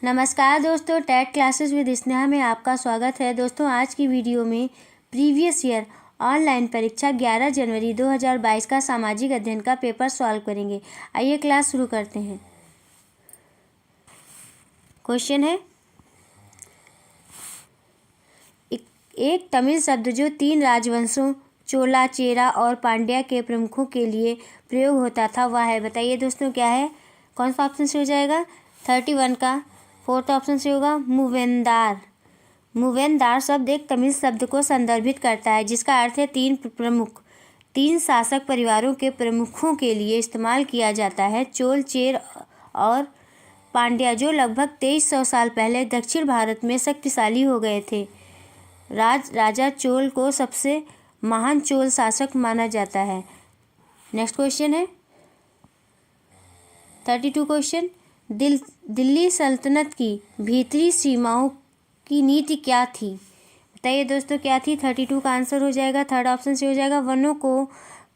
नमस्कार दोस्तों, TET classes with Sneha में आपका स्वागत है। दोस्तों, आज की वीडियो में प्रीवियस ईयर ऑनलाइन परीक्षा 11 जनवरी 2022 का सामाजिक अध्ययन का पेपर सॉल्व करेंगे। आइए क्लास शुरू करते हैं। क्वेश्चन है, एक तमिल शब्द जो 3 राजवंशों चोला, चेरा और पांड्या के प्रमुखों के लिए प्रयोग होता था वह है। बताइए दोस्तों क्या है। कौन सा ऑप्शन से हो जाएगा? 31 का 4th ऑप्शन से होगा मूवेंदार। मूवेंदार शब्द एक तमिल शब्द को संदर्भित करता है जिसका अर्थ है 3 शासक परिवारों के प्रमुखों के लिए इस्तेमाल किया जाता है। चोल, चेर और पांड्या जो लगभग 2300 साल पहले दक्षिण भारत में शक्तिशाली हो गए थे। राजा चोल को सबसे महान चोल शासक माना जाता है। नेक्स्ट क्वेश्चन है 32 क्वेश्चन, दिल्ली सल्तनत की भीतरी सीमाओं की नीति क्या थी? बताइए दोस्तों क्या थी। 32 का आंसर हो जाएगा 3rd ऑप्शन से हो जाएगा वनों को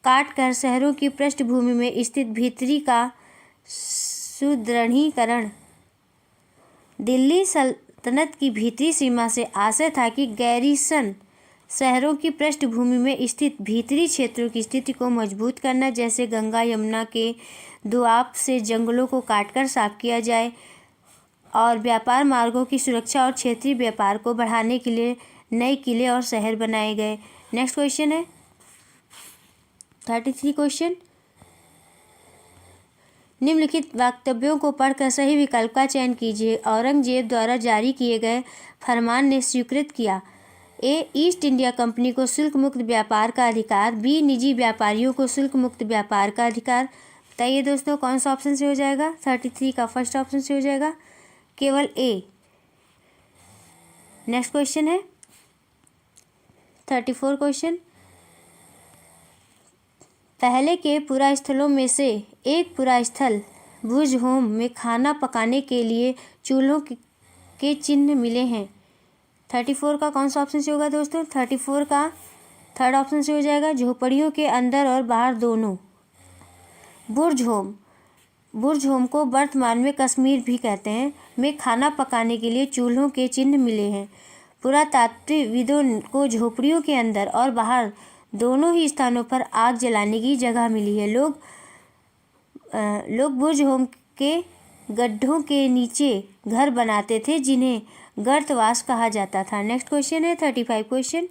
काट कर शहरों की पृष्ठभूमि में स्थित भीतरी का सुदृढ़ीकरण। दिल्ली सल्तनत की भीतरी सीमा से आशय था कि गैरिसन शहरों की पृष्ठभूमि में स्थित भीतरी क्षेत्रों की स्थिति को मजबूत करना, जैसे गंगा यमुना के दोआब से जंगलों को काटकर साफ किया जाए और व्यापार मार्गों की सुरक्षा और क्षेत्रीय व्यापार को बढ़ाने के लिए नए किले और शहर बनाए गए। नेक्स्ट क्वेश्चन है 33 क्वेश्चन, निम्नलिखित वक्तव्यों को पढ़कर सही विकल्प का चयन कीजिए। औरंगजेब द्वारा जारी किए गए फरमान ने स्वीकृत किया। ए, ईस्ट इंडिया कंपनी को शुल्क मुक्त व्यापार का अधिकार। बी, निजी व्यापारियों को शुल्क मुक्त व्यापार का अधिकार। बताइए दोस्तों कौन सा ऑप्शन से हो जाएगा। 33 का 1st ऑप्शन से हो जाएगा केवल ए। नेक्स्ट क्वेश्चन है 34 क्वेश्चन, पहले के पुरा स्थलों में से एक पुरा स्थल भुज होम में खाना पकाने के लिए चूल्हों के चिन्ह मिले हैं। 34 का कौन सा ऑप्शन से होगा दोस्तों। 34 का 3rd ऑप्शन से हो जाएगा झोपड़ियों के अंदर और बाहर दोनों। बुर्ज होम को वर्तमान में कश्मीर भी कहते हैं में खाना पकाने के लिए चूल्हों के चिन्ह मिले हैं। पुरातात्विविदों को झोपड़ियों के अंदर और बाहर दोनों ही स्थानों पर आग जलाने की जगह मिली है। लोग बुर्ज होम के गड्ढों के नीचे घर बनाते थे जिन्हें गर्तवास कहा जाता था। नेक्स्ट क्वेश्चन है 35 क्वेश्चन,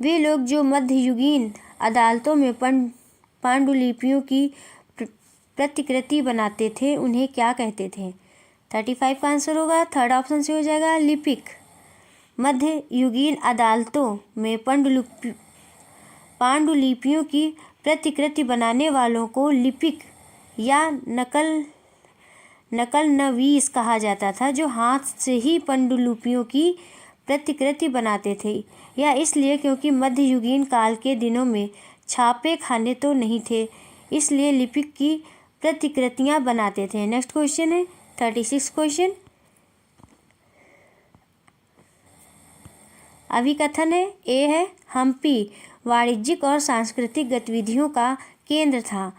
वे लोग जो मध्ययुगीन अदालतों में पांडुलिपियों की प्रतिकृति बनाते थे उन्हें क्या कहते थे। 35 का आंसर होगा 3rd ऑप्शन से हो जाएगा लिपिक। मध्ययुगीन अदालतों में पांडुलिपियों की प्रतिकृति बनाने वालों को लिपिक या नकल नवीस कहा जाता था, जो हाथ से ही पांडुलिपियों की प्रतिकृति बनाते थे। यह इसलिए क्योंकि मध्ययुगीन काल के दिनों में छापे खाने तो नहीं थे, इसलिए लिपिक की प्रतिकृतियां बनाते थे। नेक्स्ट क्वेश्चन है 36 क्वेश्चन, अभिकथन है ए है हम्पी वाणिज्यिक और सांस्कृतिक गतिविधियों का केंद्र था।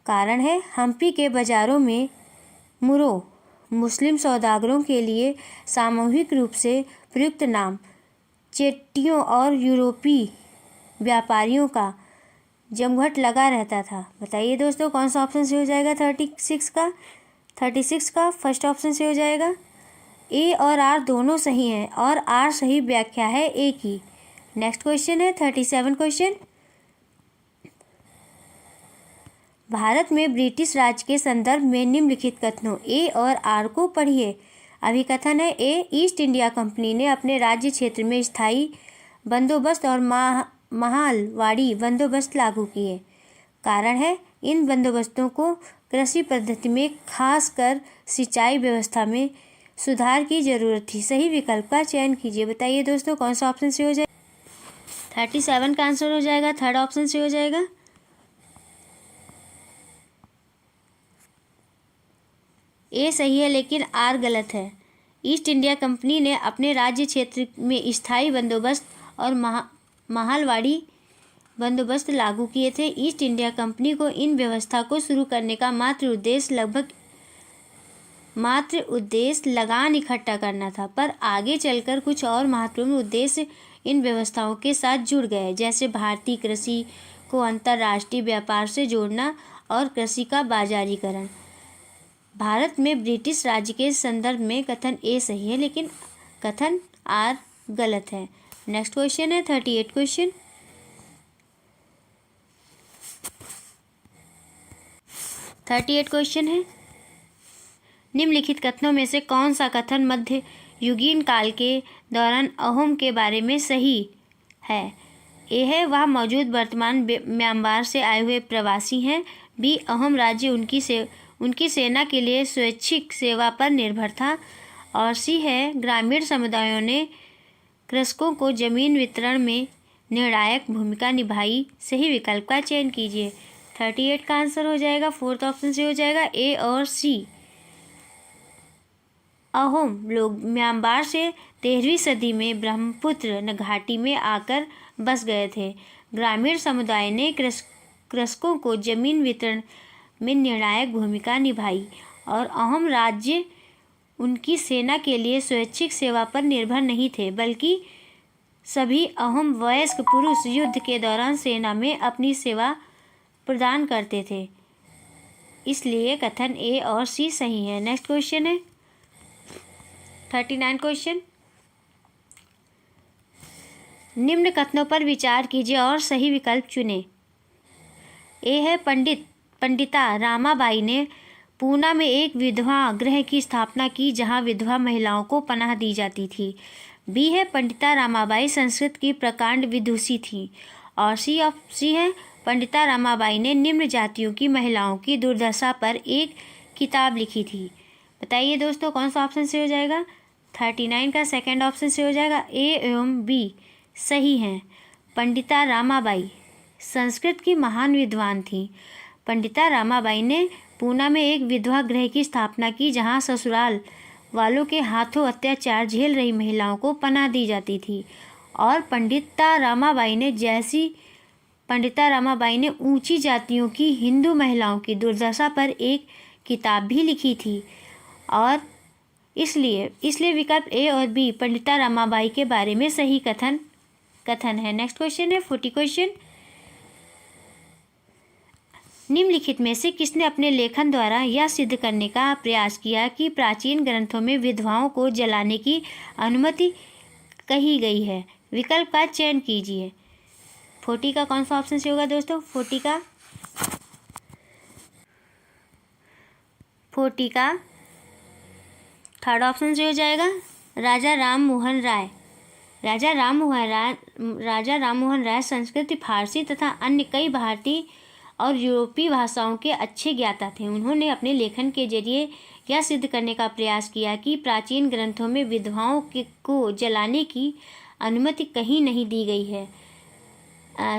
कारण है हम्पी के बाजारों में मुस्लिम सौदागरों के लिए सामूहिक रूप से प्रयुक्त नाम चेट्टियों और यूरोपीय व्यापारियों का जमघट लगा रहता था। बताइए दोस्तों कौन सा ऑप्शन से हो जाएगा। 36 का 1st ऑप्शन से हो जाएगा। ए और आर दोनों सही हैं और आर सही व्याख्या है ए की। नेक्स्ट क्वेश्चन है 37 क्वेश्चन, भारत में ब्रिटिश राज के संदर्भ में निम्नलिखित कथनों ए और आर को पढ़िए। अभिकथन है ए, ईस्ट इंडिया कंपनी ने अपने राज्य क्षेत्र में स्थायी बंदोबस्त और महालवाड़ी बंदोबस्त लागू किए। कारण है इन बंदोबस्तों को कृषि पद्धति में खासकर सिंचाई व्यवस्था में सुधार की जरूरत थी। सही विकल्प का चयन कीजिए। बताइए दोस्तों कौन सा ऑप्शन से हो जाएगा। 37 का आंसर हो जाएगा 3rd ऑप्शन से हो जाएगा ए सही है, लेकिन आर गलत है। ईस्ट इंडिया कंपनी ने अपने राज्य क्षेत्र में स्थायी बंदोबस्त और महालवाड़ी बंदोबस्त लागू किए थे। ईस्ट इंडिया कंपनी को इन व्यवस्था को शुरू करने का मात्र उद्देश्य लगान इकट्ठा करना था, पर आगे चलकर कुछ और महत्वपूर्ण उद्देश्य इन व्यवस्थाओं के साथ जुड़ गए, जैसे भारतीय कृषि को अंतर्राष्ट्रीय व्यापार से जोड़ना और कृषि का बाजारीकरण। भारत में ब्रिटिश राज्य के संदर्भ में कथन ए सही है, लेकिन कथन आर गलत है। नेक्स्ट क्वेश्चन है 38 क्वेश्चन। 38 क्वेश्चन है, निम्नलिखित कथनों में से कौन सा कथन मध्य युगीन काल के दौरान अहोम के बारे में सही है? ए है, वह मौजूद वर्तमान म्यांमार से आए हुए प्रवासी हैं। बी, अहोम राज्य उनकी सेना के लिए स्वैच्छिक सेवा पर निर्भर था। और सी है, ग्रामीण समुदायों ने कृषकों को जमीन वितरण में निर्णायक भूमिका निभाई। सही विकल्प का चयन कीजिए। 38 का आंसर हो जाएगा, फोर्थ ऑप्शन से हो जाएगा ए और सी। अहोम लोग म्यांमार से 13वीं सदी में ब्रह्मपुत्र घाटी में आकर बस गए थे। ग्रामीण समुदाय ने कृषकों को जमीन वितरण में निर्णायक भूमिका निभाई और अहोम राज्य उनकी सेना के लिए स्वैच्छिक सेवा पर निर्भर नहीं थे, बल्कि सभी अहोम वयस्क पुरुष युद्ध के दौरान सेना में अपनी सेवा प्रदान करते थे। इसलिए कथन ए और सी सही है। नेक्स्ट क्वेश्चन है 39 क्वेश्चन। निम्न कथनों पर विचार कीजिए और सही विकल्प चुनें। ए है, पंडिता रामाबाई ने पूना में एक विधवा गृह की स्थापना की, जहां विधवा महिलाओं को पनाह दी जाती थी। बी है, पंडिता रामाबाई संस्कृत की प्रकांड विदुषी थी। और सी है, पंडिता रामाबाई ने निम्न जातियों की महिलाओं की दुर्दशा पर एक किताब लिखी थी। बताइए दोस्तों, कौन सा ऑप्शन से हो जाएगा? 39 का सेकंड ऑप्शन से हो जाएगा। ए एवं बी सही हैं। पंडिता रामाबाई संस्कृत की महान विद्वान थी। पंडिता रामाबाई ने पूना में एक विधवा गृह की स्थापना की, जहां ससुराल वालों के हाथों अत्याचार झेल रही महिलाओं को पनाह दी जाती थी। और पंडिता रामाबाई ने ऊंची जातियों की हिंदू महिलाओं की दुर्दशा पर एक किताब भी लिखी थी। और इसलिए विकल्प ए और बी पंडिता रामाबाई के बारे में सही कथन है। नेक्स्ट क्वेश्चन है 40 क्वेश्चन। निम्नलिखित में से किसने अपने लेखन द्वारा यह सिद्ध करने का प्रयास किया कि प्राचीन ग्रंथों में विधवाओं को जलाने की अनुमति कही गई है? विकल्प का चयन कीजिए। 40 का कौन सा ऑप्शन से होगा दोस्तों? 40 का थर्ड ऑप्शन से हो जाएगा, राजा राम मोहन राय। राजा राम मोहन राय संस्कृत, फारसी तथा अन्य कई भारतीय और यूरोपीय भाषाओं के अच्छे ज्ञाता थे। उन्होंने अपने लेखन के जरिए यह सिद्ध करने का प्रयास किया कि प्राचीन ग्रंथों में विधवाओं को जलाने की अनुमति कहीं नहीं दी गई है।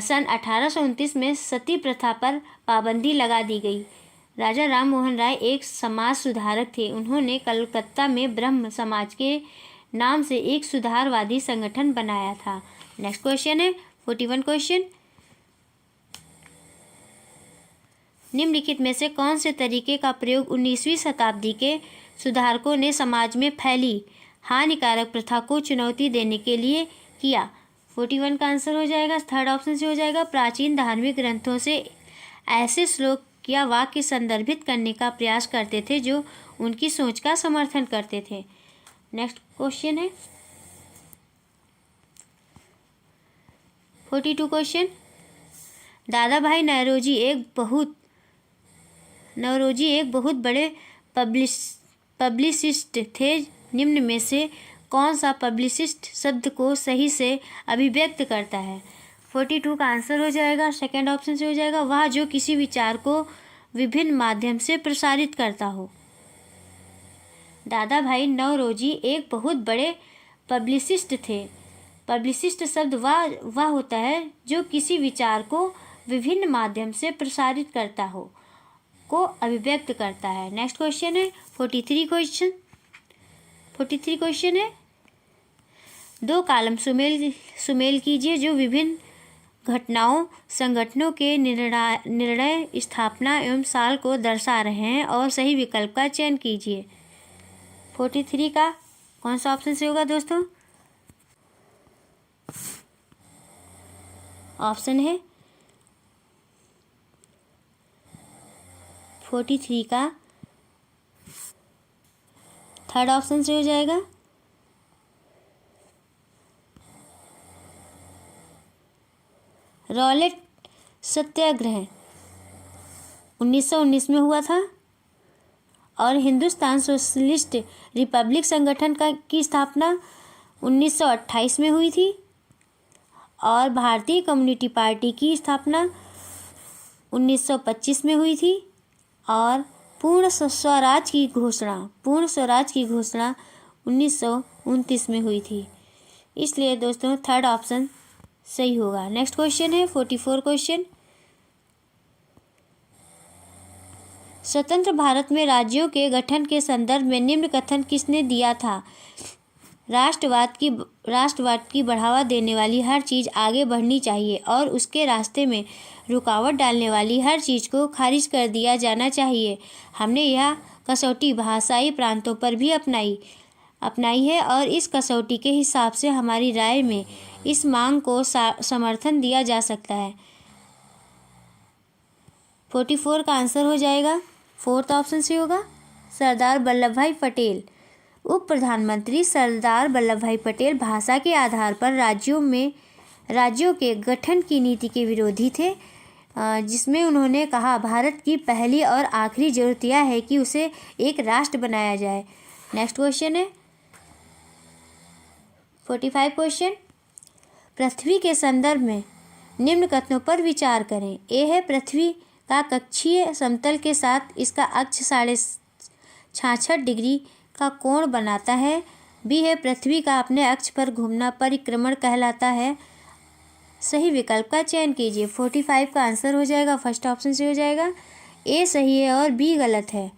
सन 1829 में सती प्रथा पर पाबंदी लगा दी गई। राजा राम मोहन राय एक समाज सुधारक थे। उन्होंने कलकत्ता में ब्रह्म समाज के नाम से एक सुधारवादी संगठन बनाया था। नेक्स्ट क्वेश्चन है 41 क्वेश्चन। निम्नलिखित में से कौन से तरीके का प्रयोग 19वीं शताब्दी के सुधारकों ने समाज में फैली हानिकारक प्रथा को चुनौती देने के लिए किया? 41 का आंसर हो जाएगा, थर्ड ऑप्शन से हो जाएगा, प्राचीन धार्मिक ग्रंथों से ऐसे श्लोक या वाक्य संदर्भित करने का प्रयास करते थे जो उनकी सोच का समर्थन करते थे। नेक्स्ट क्वेश्चन है 42 क्वेश्चन। दादा भाई नौरोजी एक बहुत बड़े पब्लिसिस्ट थे। निम्न में से कौन सा पब्लिसिस्ट शब्द को सही से अभिव्यक्त करता है? 42 का आंसर हो जाएगा, सेकंड ऑप्शन से हो जाएगा, वह जो किसी विचार को विभिन्न माध्यम से प्रसारित करता हो। दादा भाई नौरोजी एक बहुत बड़े पब्लिसिस्ट थे। पब्लिसिस्ट शब्द वह होता है जो किसी विचार को विभिन्न माध्यम से प्रसारित करता हो, को अभिव्यक्त करता है। नेक्स्ट क्वेश्चन है 43 क्वेश्चन। 43 क्वेश्चन है, दो कॉलम सुमेल कीजिए जो विभिन्न घटनाओं संगठनों के निर्णय स्थापना एवं साल को दर्शा रहे हैं और सही विकल्प का चयन कीजिए। 43 का कौन सा ऑप्शन से होगा दोस्तों? ऑप्शन है 43 का थर्ड ऑप्शन से हो जाएगा। रॉलेट सत्याग्रह 1919 में हुआ था और हिंदुस्तान सोशलिस्ट रिपब्लिक संगठन की स्थापना 1928 में हुई थी और भारतीय कम्युनिस्ट पार्टी की स्थापना 1925 में हुई थी और पूर्ण स्वराज की घोषणा 1929 में हुई थी। इसलिए दोस्तों थर्ड ऑप्शन सही होगा। नेक्स्ट क्वेश्चन है 44 क्वेश्चन। स्वतंत्र भारत में राज्यों के गठन के संदर्भ में निम्न कथन किसने दिया था? राष्ट्रवाद की बढ़ावा देने वाली हर चीज़ आगे बढ़नी चाहिए और उसके रास्ते में रुकावट डालने वाली हर चीज़ को खारिज कर दिया जाना चाहिए। हमने यह कसौटी भाषाई प्रांतों पर भी अपनाई है और इस कसौटी के हिसाब से हमारी राय में इस मांग को समर्थन दिया जा सकता है। 44 का आंसर हो जाएगा, फोर्थ ऑप्शन से होगा, सरदार वल्लभ भाई पटेल। उप प्रधानमंत्री सरदार वल्लभ भाई पटेल भाषा के आधार पर राज्यों के गठन की नीति के विरोधी थे, जिसमें उन्होंने कहा भारत की पहली और आखिरी जरूरत यह है कि उसे एक राष्ट्र बनाया जाए। नेक्स्ट क्वेश्चन है 45 क्वेश्चन। पृथ्वी के संदर्भ में निम्न कथनों पर विचार करें। ए है पृथ्वी का कक्षीय समतल के साथ इसका अक्ष 66.5 डिग्री का कोण बनाता है। बी है पृथ्वी का अपने अक्ष पर घूमना परिक्रमण कहलाता है। सही विकल्प का चयन कीजिए। 45 का आंसर हो जाएगा, फर्स्ट ऑप्शन से हो जाएगा। ए सही है और बी गलत है।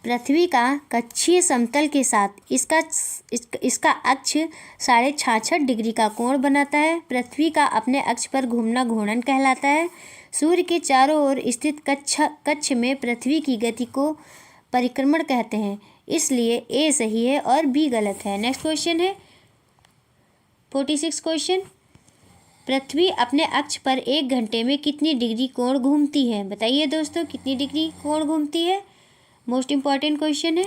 पृथ्वी का कक्षीय समतल के साथ इसका अक्ष 66.5 डिग्री का कोण बनाता है। पृथ्वी का अपने अक्ष पर घूमना घूर्णन कहलाता है। सूर्य के चारों ओर स्थित कक्ष में पृथ्वी की गति को परिक्रमण कहते हैं, इसलिए ए सही है और बी गलत है। नेक्स्ट क्वेश्चन है 46 क्वेश्चन। पृथ्वी अपने अक्ष पर 1 घंटे में कितनी डिग्री कोण घूमती है? बताइए दोस्तों, कितनी डिग्री कोण घूमती है? मोस्ट इम्पॉर्टेंट क्वेश्चन है।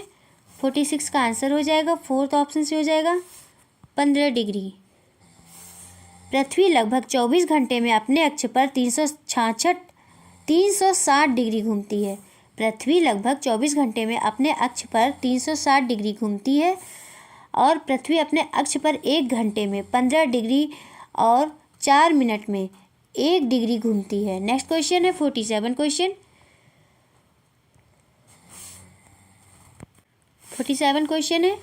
46 का आंसर हो जाएगा, फोर्थ ऑप्शन से हो जाएगा, 15 डिग्री। पृथ्वी लगभग 24 घंटे में अपने अक्ष पर 360 डिग्री घूमती है। पृथ्वी लगभग 24 घंटे में अपने अक्ष पर 360 डिग्री घूमती है और पृथ्वी अपने अक्ष पर 1 घंटे में 15 डिग्री और 4 मिनट में 1 डिग्री घूमती है। नेक्स्ट क्वेश्चन है 47 क्वेश्चन। 47 क्वेश्चन है,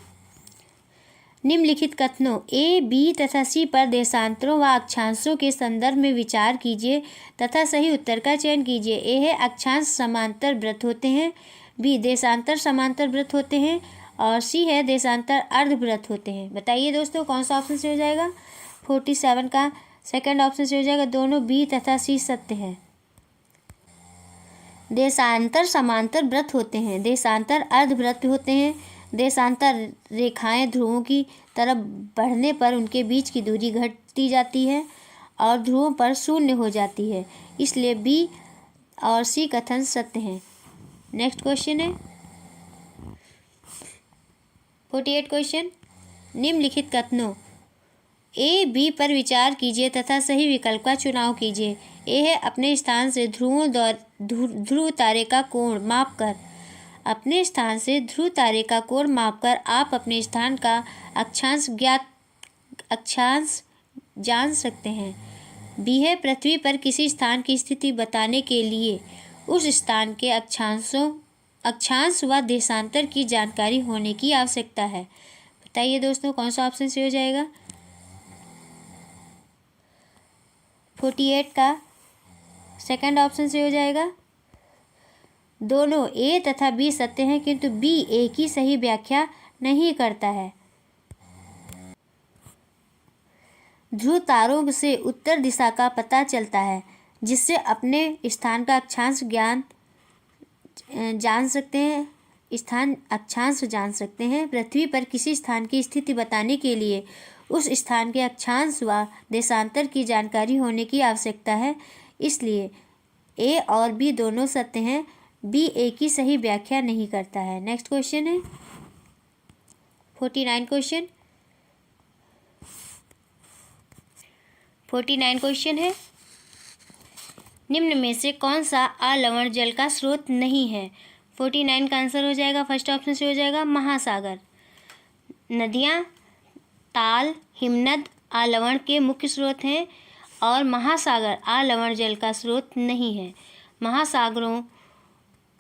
निम्नलिखित कथनों ए, बी तथा सी पर देशांतरों व अक्षांशों के संदर्भ में विचार कीजिए तथा सही उत्तर का चयन कीजिए। ए है अक्षांश समांतर वृत्त होते हैं, बी देशांतर समांतर वृत्त होते हैं और सी है देशांतर अर्धवृत्त होते हैं। बताइए दोस्तों कौन सा ऑप्शन से हो जाएगा? 47 का सेकंड ऑप्शन से हो जाएगा, दोनों बी तथा सी सत्य है। देशांतर समांतर वृत्त होते हैं, देशांतर अर्धवृत्त होते हैं। देशांतर रेखाएं ध्रुवों की तरफ बढ़ने पर उनके बीच की दूरी घटती जाती है और ध्रुवों पर शून्य हो जाती है, इसलिए बी और सी कथन सत्य हैं। नेक्स्ट क्वेश्चन है 48 क्वेश्चन। निम्नलिखित कथनों ए, बी पर विचार कीजिए तथा सही विकल्प का चुनाव कीजिए। ए है अपने स्थान से ध्रुव तारे का कोण मापकर आप अपने स्थान का अक्षांश जान सकते हैं। बी है पृथ्वी पर किसी स्थान की स्थिति बताने के लिए उस स्थान के अक्षांश व देशांतर की जानकारी होने की आवश्यकता है। बताइए दोस्तों कौन सा ऑप्शन से हो जाएगा? 48 का सेकंड ऑप्शन से हो जाएगा। दोनों ए तथा बी सत्य हैं, किंतु बी ए की सही व्याख्या नहीं करता है। ध्रुव तारों से उत्तर दिशा का पता चलता है, जिससे अपने स्थान का अक्षांश जान सकते हैं। पृथ्वी पर किसी स्थान की स्थिति बताने के लिए उस स्थान के अक्षांश व देशांतर की जानकारी होने की आवश्यकता है। इसलिए ए और बी दोनों सत्य हैं। बी ए की सही व्याख्या नहीं करता है। नेक्स्ट क्वेश्चन है 49 क्वेश्चन। 49 क्वेश्चन है, निम्न में से कौन सा अलवण जल का स्रोत नहीं है? 49 का आंसर हो जाएगा, फर्स्ट ऑप्शन से हो जाएगा महासागर। नदियाँ, ताल, हिमनद अलवण के मुख्य स्रोत हैं और महासागर अलवण जल का स्रोत नहीं है। महासागरों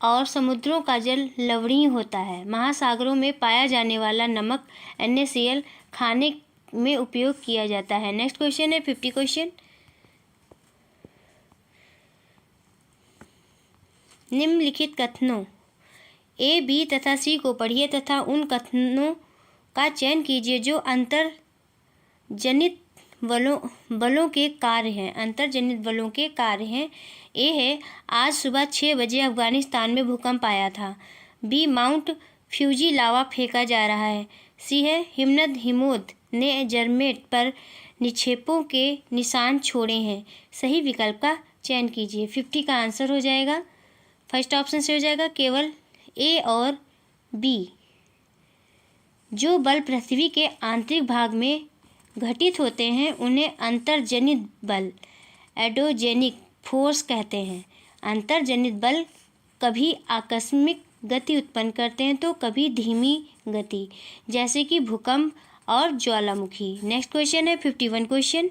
और समुद्रों का जल लवणीय होता है। महासागरों में पाया जाने वाला नमक NaCl खाने में उपयोग किया जाता है। नेक्स्ट क्वेश्चन है 50 क्वेश्चन। निम्नलिखित कथनों ए, बी तथा सी को पढ़िए तथा उन कथनों का चयन कीजिए जो अंतर्जनित बलों के कार्य हैं। अंतर्जनित बलों के कार्य हैं। ए है, आज सुबह 6 बजे अफगानिस्तान में भूकंप आया था। बी, माउंट फ्यूजी लावा फेंका जा रहा है। सी है, हिमनद हिमोद ने जरमेट पर निक्षेपों के निशान छोड़े हैं। सही विकल्प का चयन कीजिए। 50 का आंसर हो जाएगा, फर्स्ट ऑप्शन से हो जाएगा केवल ए और बी। जो बल पृथ्वी के आंतरिक भाग में घटित होते हैं उन्हें अंतर्जनित बल एडोजेनिक फोर्स कहते हैं। अंतर्जनित बल कभी आकस्मिक गति उत्पन्न करते हैं तो कभी धीमी गति, जैसे कि भूकंप और ज्वालामुखी। नेक्स्ट क्वेश्चन है 51 क्वेश्चन।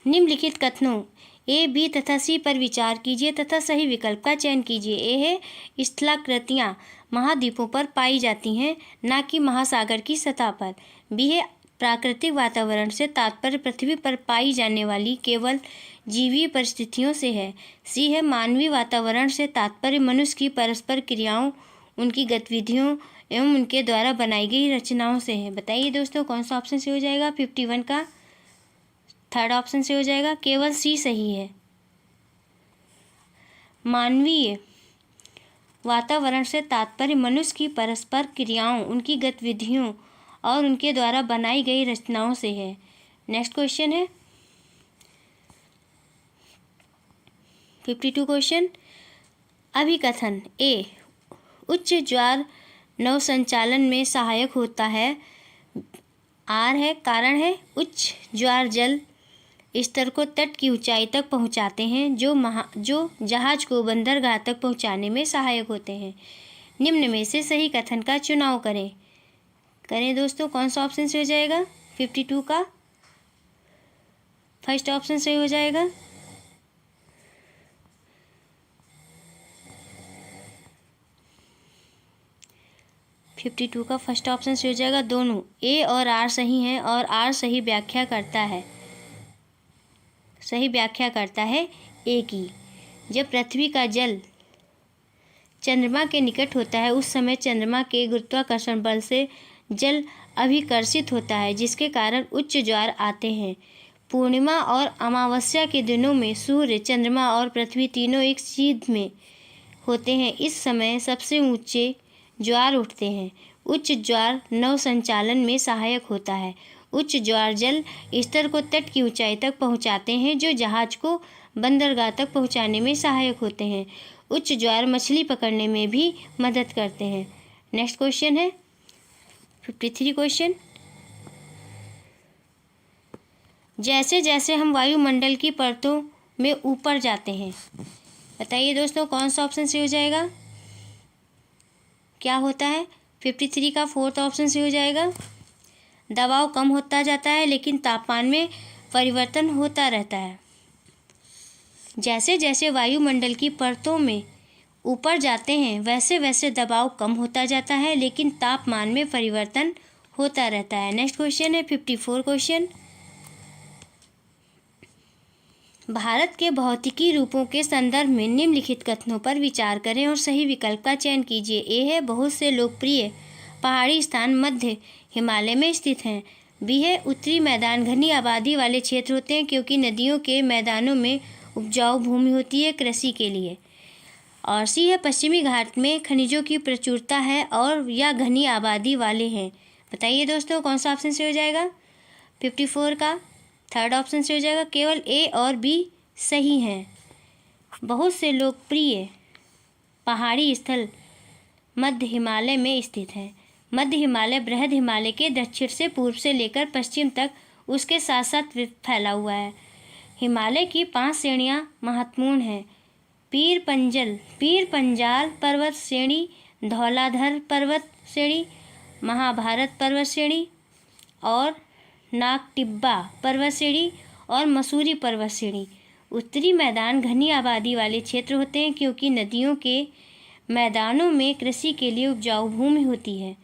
निम्नलिखित कथनों ए, बी तथा सी पर विचार कीजिए तथा सही विकल्प का चयन कीजिए। ए है, स्थलाकृतियाँ महाद्वीपों पर पाई जाती हैं, न कि महासागर की सतह पर। बी है, प्राकृतिक वातावरण से तात्पर्य पृथ्वी पर पाई जाने वाली केवल जीवीय परिस्थितियों से है। सी है, मानवीय वातावरण से तात्पर्य मनुष्य की परस्पर क्रियाओं, उनकी गतिविधियों एवं उनके द्वारा बनाई गई रचनाओं से है। बताइए दोस्तों कौन सा ऑप्शन से हो जाएगा? 51 का थर्ड ऑप्शन से हो जाएगा, केवल सी सही है। मानवीय वातावरण से तात्पर्य मनुष्य की परस्पर क्रियाओं, उनकी गतिविधियों और उनके द्वारा बनाई गई रचनाओं से है। नेक्स्ट क्वेश्चन है 52 क्वेश्चन। अभिकथन ए, उच्च ज्वार नौ संचालन में सहायक होता है। आर है, कारण है, उच्च ज्वार जल स्तर को तट की ऊंचाई तक पहुंचाते हैं जो जहाज को बंदरगाह तक पहुंचाने में सहायक होते हैं। निम्न में से सही कथन का चुनाव करें दोस्तों, कौन सा ऑप्शन से हो जाएगा? 52 का फर्स्ट ऑप्शन से हो जाएगा। फर्स्ट ऑप्शन से हो जाएगा। दोनों ए और आर सही हैं और आर सही व्याख्या करता है ए की। जब पृथ्वी का जल चंद्रमा के निकट होता है उस समय चंद्रमा के गुरुत्वाकर्षण बल से जल अभिकर्षित होता है, जिसके कारण उच्च ज्वार आते हैं। पूर्णिमा और अमावस्या के दिनों में सूर्य, चंद्रमा और पृथ्वी तीनों एक सीध में होते हैं। इस समय सबसे ऊंचे ज्वार उठते हैं। उच्च ज्वार नौ संचालन में सहायक होता है। उच्च ज्वार जल स्तर को तट की ऊंचाई तक पहुंचाते हैं जो जहाज को बंदरगाह तक पहुंचाने में सहायक होते हैं। उच्च ज्वार मछली पकड़ने में भी मदद करते हैं। नेक्स्ट क्वेश्चन है 53 क्वेश्चन। जैसे जैसे हम वायुमंडल की परतों में ऊपर जाते हैं, बताइए दोस्तों कौन सा ऑप्शन से हो जाएगा? क्या होता है? 53 का फोर्थ ऑप्शन से हो जाएगा। दबाव कम होता जाता है लेकिन तापमान में परिवर्तन होता रहता है। जैसे जैसे वायुमंडल की परतों में ऊपर जाते हैं वैसे वैसे दबाव कम होता जाता है लेकिन तापमान में परिवर्तन होता रहता है। नेक्स्ट क्वेश्चन है 54 क्वेश्चन। भारत के भौतिकी रूपों के संदर्भ में निम्नलिखित कथनों पर विचार करें और सही विकल्प का चयन कीजिए। ए है, बहुत से लोकप्रिय पहाड़ी स्थान मध्य हिमालय में स्थित हैं। बी है उत्तरी मैदान घनी आबादी वाले क्षेत्र होते हैं क्योंकि नदियों के मैदानों में उपजाऊ भूमि होती है कृषि के लिए। और सी है पश्चिमी घाट में खनिजों की प्रचुरता है और या घनी आबादी वाले हैं। बताइए दोस्तों कौन सा ऑप्शन से हो जाएगा? 54 का थर्ड ऑप्शन से हो जाएगा। केवल ए और बी सही हैं। बहुत से लोकप्रिय पहाड़ी स्थल मध्य हिमालय में स्थित है। मध्य हिमालय बृहद हिमालय के दक्षिण से पूर्व से लेकर पश्चिम तक उसके साथ साथ फैला हुआ है। हिमालय की 5 श्रेणियां महत्वपूर्ण हैं। पीर पंजाल पर्वत श्रेणी, धौलाधर पर्वत श्रेणी, महाभारत पर्वत श्रेणी और नागटिब्बा पर्वत श्रेणी और मसूरी पर्वत श्रेणी। उत्तरी मैदान घनी आबादी वाले क्षेत्र होते हैं क्योंकि नदियों के मैदानों में कृषि के लिए उपजाऊ भूमि होती है,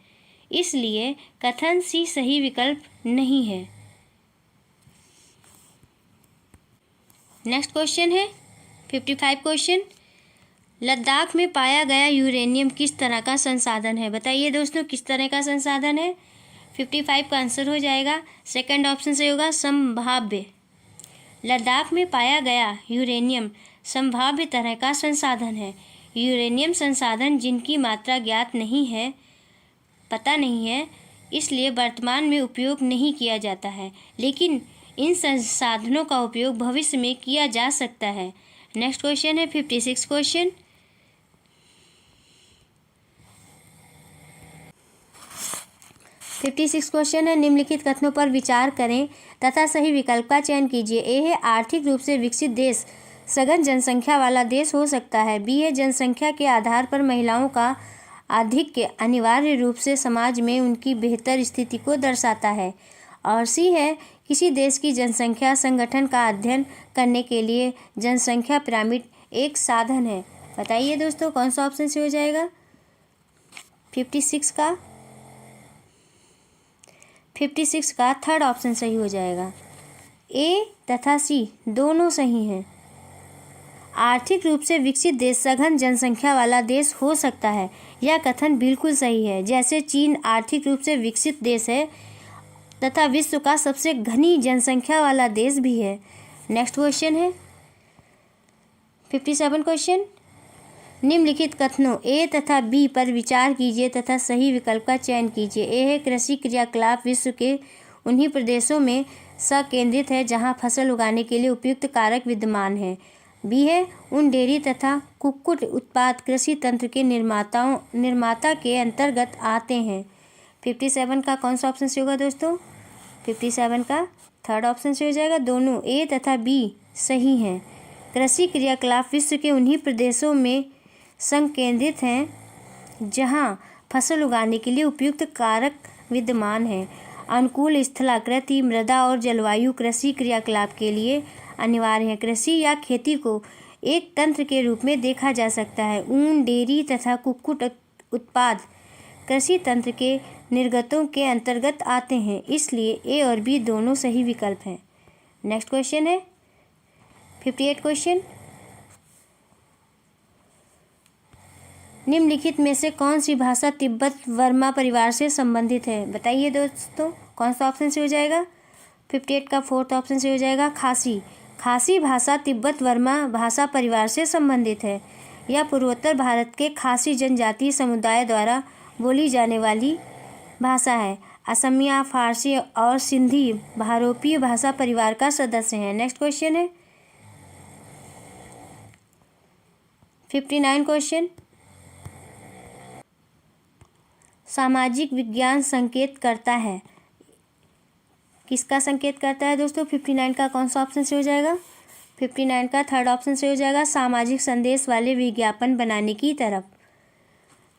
इसलिए कथन सी सही विकल्प नहीं है। नेक्स्ट क्वेश्चन है 55 क्वेश्चन। लद्दाख में पाया गया यूरेनियम किस तरह का संसाधन है? बताइए दोस्तों किस तरह का संसाधन है? 55 का आंसर हो जाएगा सेकंड ऑप्शन से होगा संभाव्य। लद्दाख में पाया गया यूरेनियम संभाव्य तरह का संसाधन है। यूरेनियम संसाधन जिनकी मात्रा ज्ञात नहीं है, पता नहीं है, इसलिए वर्तमान में उपयोग नहीं किया जाता है, लेकिन इन संसाधनों का उपयोग भविष्य में किया जा सकता है। नेक्स्ट क्वेश्चन है 56 क्वेश्चन। क्वेश्चन है निम्नलिखित कथनों पर विचार करें तथा सही विकल्प का चयन कीजिए। ए है आर्थिक रूप से विकसित देश सघन जनसंख्या वाला देश हो सकता है। बी है जनसंख्या के आधार पर महिलाओं का आधिक्य अनिवार्य रूप से समाज में उनकी बेहतर स्थिति को दर्शाता है। और सी है किसी देश की जनसंख्या संगठन का अध्ययन करने के लिए जनसंख्या पिरामिड एक साधन है। बताइए दोस्तों कौन सा ऑप्शन से हो जाएगा? 56 का थर्ड ऑप्शन सही हो जाएगा। ए तथा सी दोनों सही हैं। आर्थिक रूप से विकसित देश सघन जनसंख्या वाला देश हो सकता है, यह कथन बिल्कुल सही है। जैसे चीन आर्थिक रूप से विकसित देश है तथा विश्व का सबसे घनी जनसंख्या वाला देश भी है। नेक्स्ट क्वेश्चन है 57 क्वेश्चन। निम्नलिखित कथनों ए तथा बी पर विचार कीजिए तथा सही विकल्प का चयन कीजिए। ए है कृषि क्रियाकलाप विश्व के उन्हीं प्रदेशों में संकेंद्रित है जहां फसल उगाने के लिए उपयुक्त कारक विद्यमान है। बी है उन डेयरी तथा कुक्कुट उत्पाद कृषि तंत्र के निर्माता के अंतर्गत आते हैं। 57 का कौन सा ऑप्शन से होगा दोस्तों? 57 का थर्ड ऑप्शन से हो जाएगा। दोनों ए तथा बी सही हैं। कृषि क्रियाकलाप विश्व के उन्हीं प्रदेशों में संकेंद्रित हैं जहां फसल उगाने के लिए उपयुक्त कारक विद्यमान हैं। अनुकूल स्थलाकृति मृदा और जलवायु कृषि क्रियाकलाप के लिए अनिवार्य है। कृषि या खेती को एक तंत्र के रूप में देखा जा सकता है। ऊन, डेयरी तथा कुक्कुट उत्पाद कृषि तंत्र के निर्गतों के अंतर्गत आते हैं, इसलिए ए और बी दोनों सही विकल्प हैं। नेक्स्ट क्वेश्चन है 58 क्वेश्चन। निम्नलिखित में से कौन सी भाषा तिब्बत वर्मा परिवार से संबंधित है? बताइए दोस्तों कौन सा ऑप्शन से हो जाएगा? 58 का फोर्थ ऑप्शन से हो जाएगा खासी। खासी भाषा तिब्बत वर्मा भाषा परिवार से संबंधित है। यह पूर्वोत्तर भारत के खासी जनजातीय समुदाय द्वारा बोली जाने वाली भाषा है। असमिया, फारसी और सिंधी भारोपीय भाषा परिवार का सदस्य है। नेक्स्ट क्वेश्चन है 59 क्वेश्चन। सामाजिक विज्ञान संकेत करता है, किसका संकेत करता है दोस्तों? 59 का कौन सा ऑप्शन से हो जाएगा? 59 का थर्ड ऑप्शन से हो जाएगा सामाजिक संदेश वाले विज्ञापन बनाने की तरफ।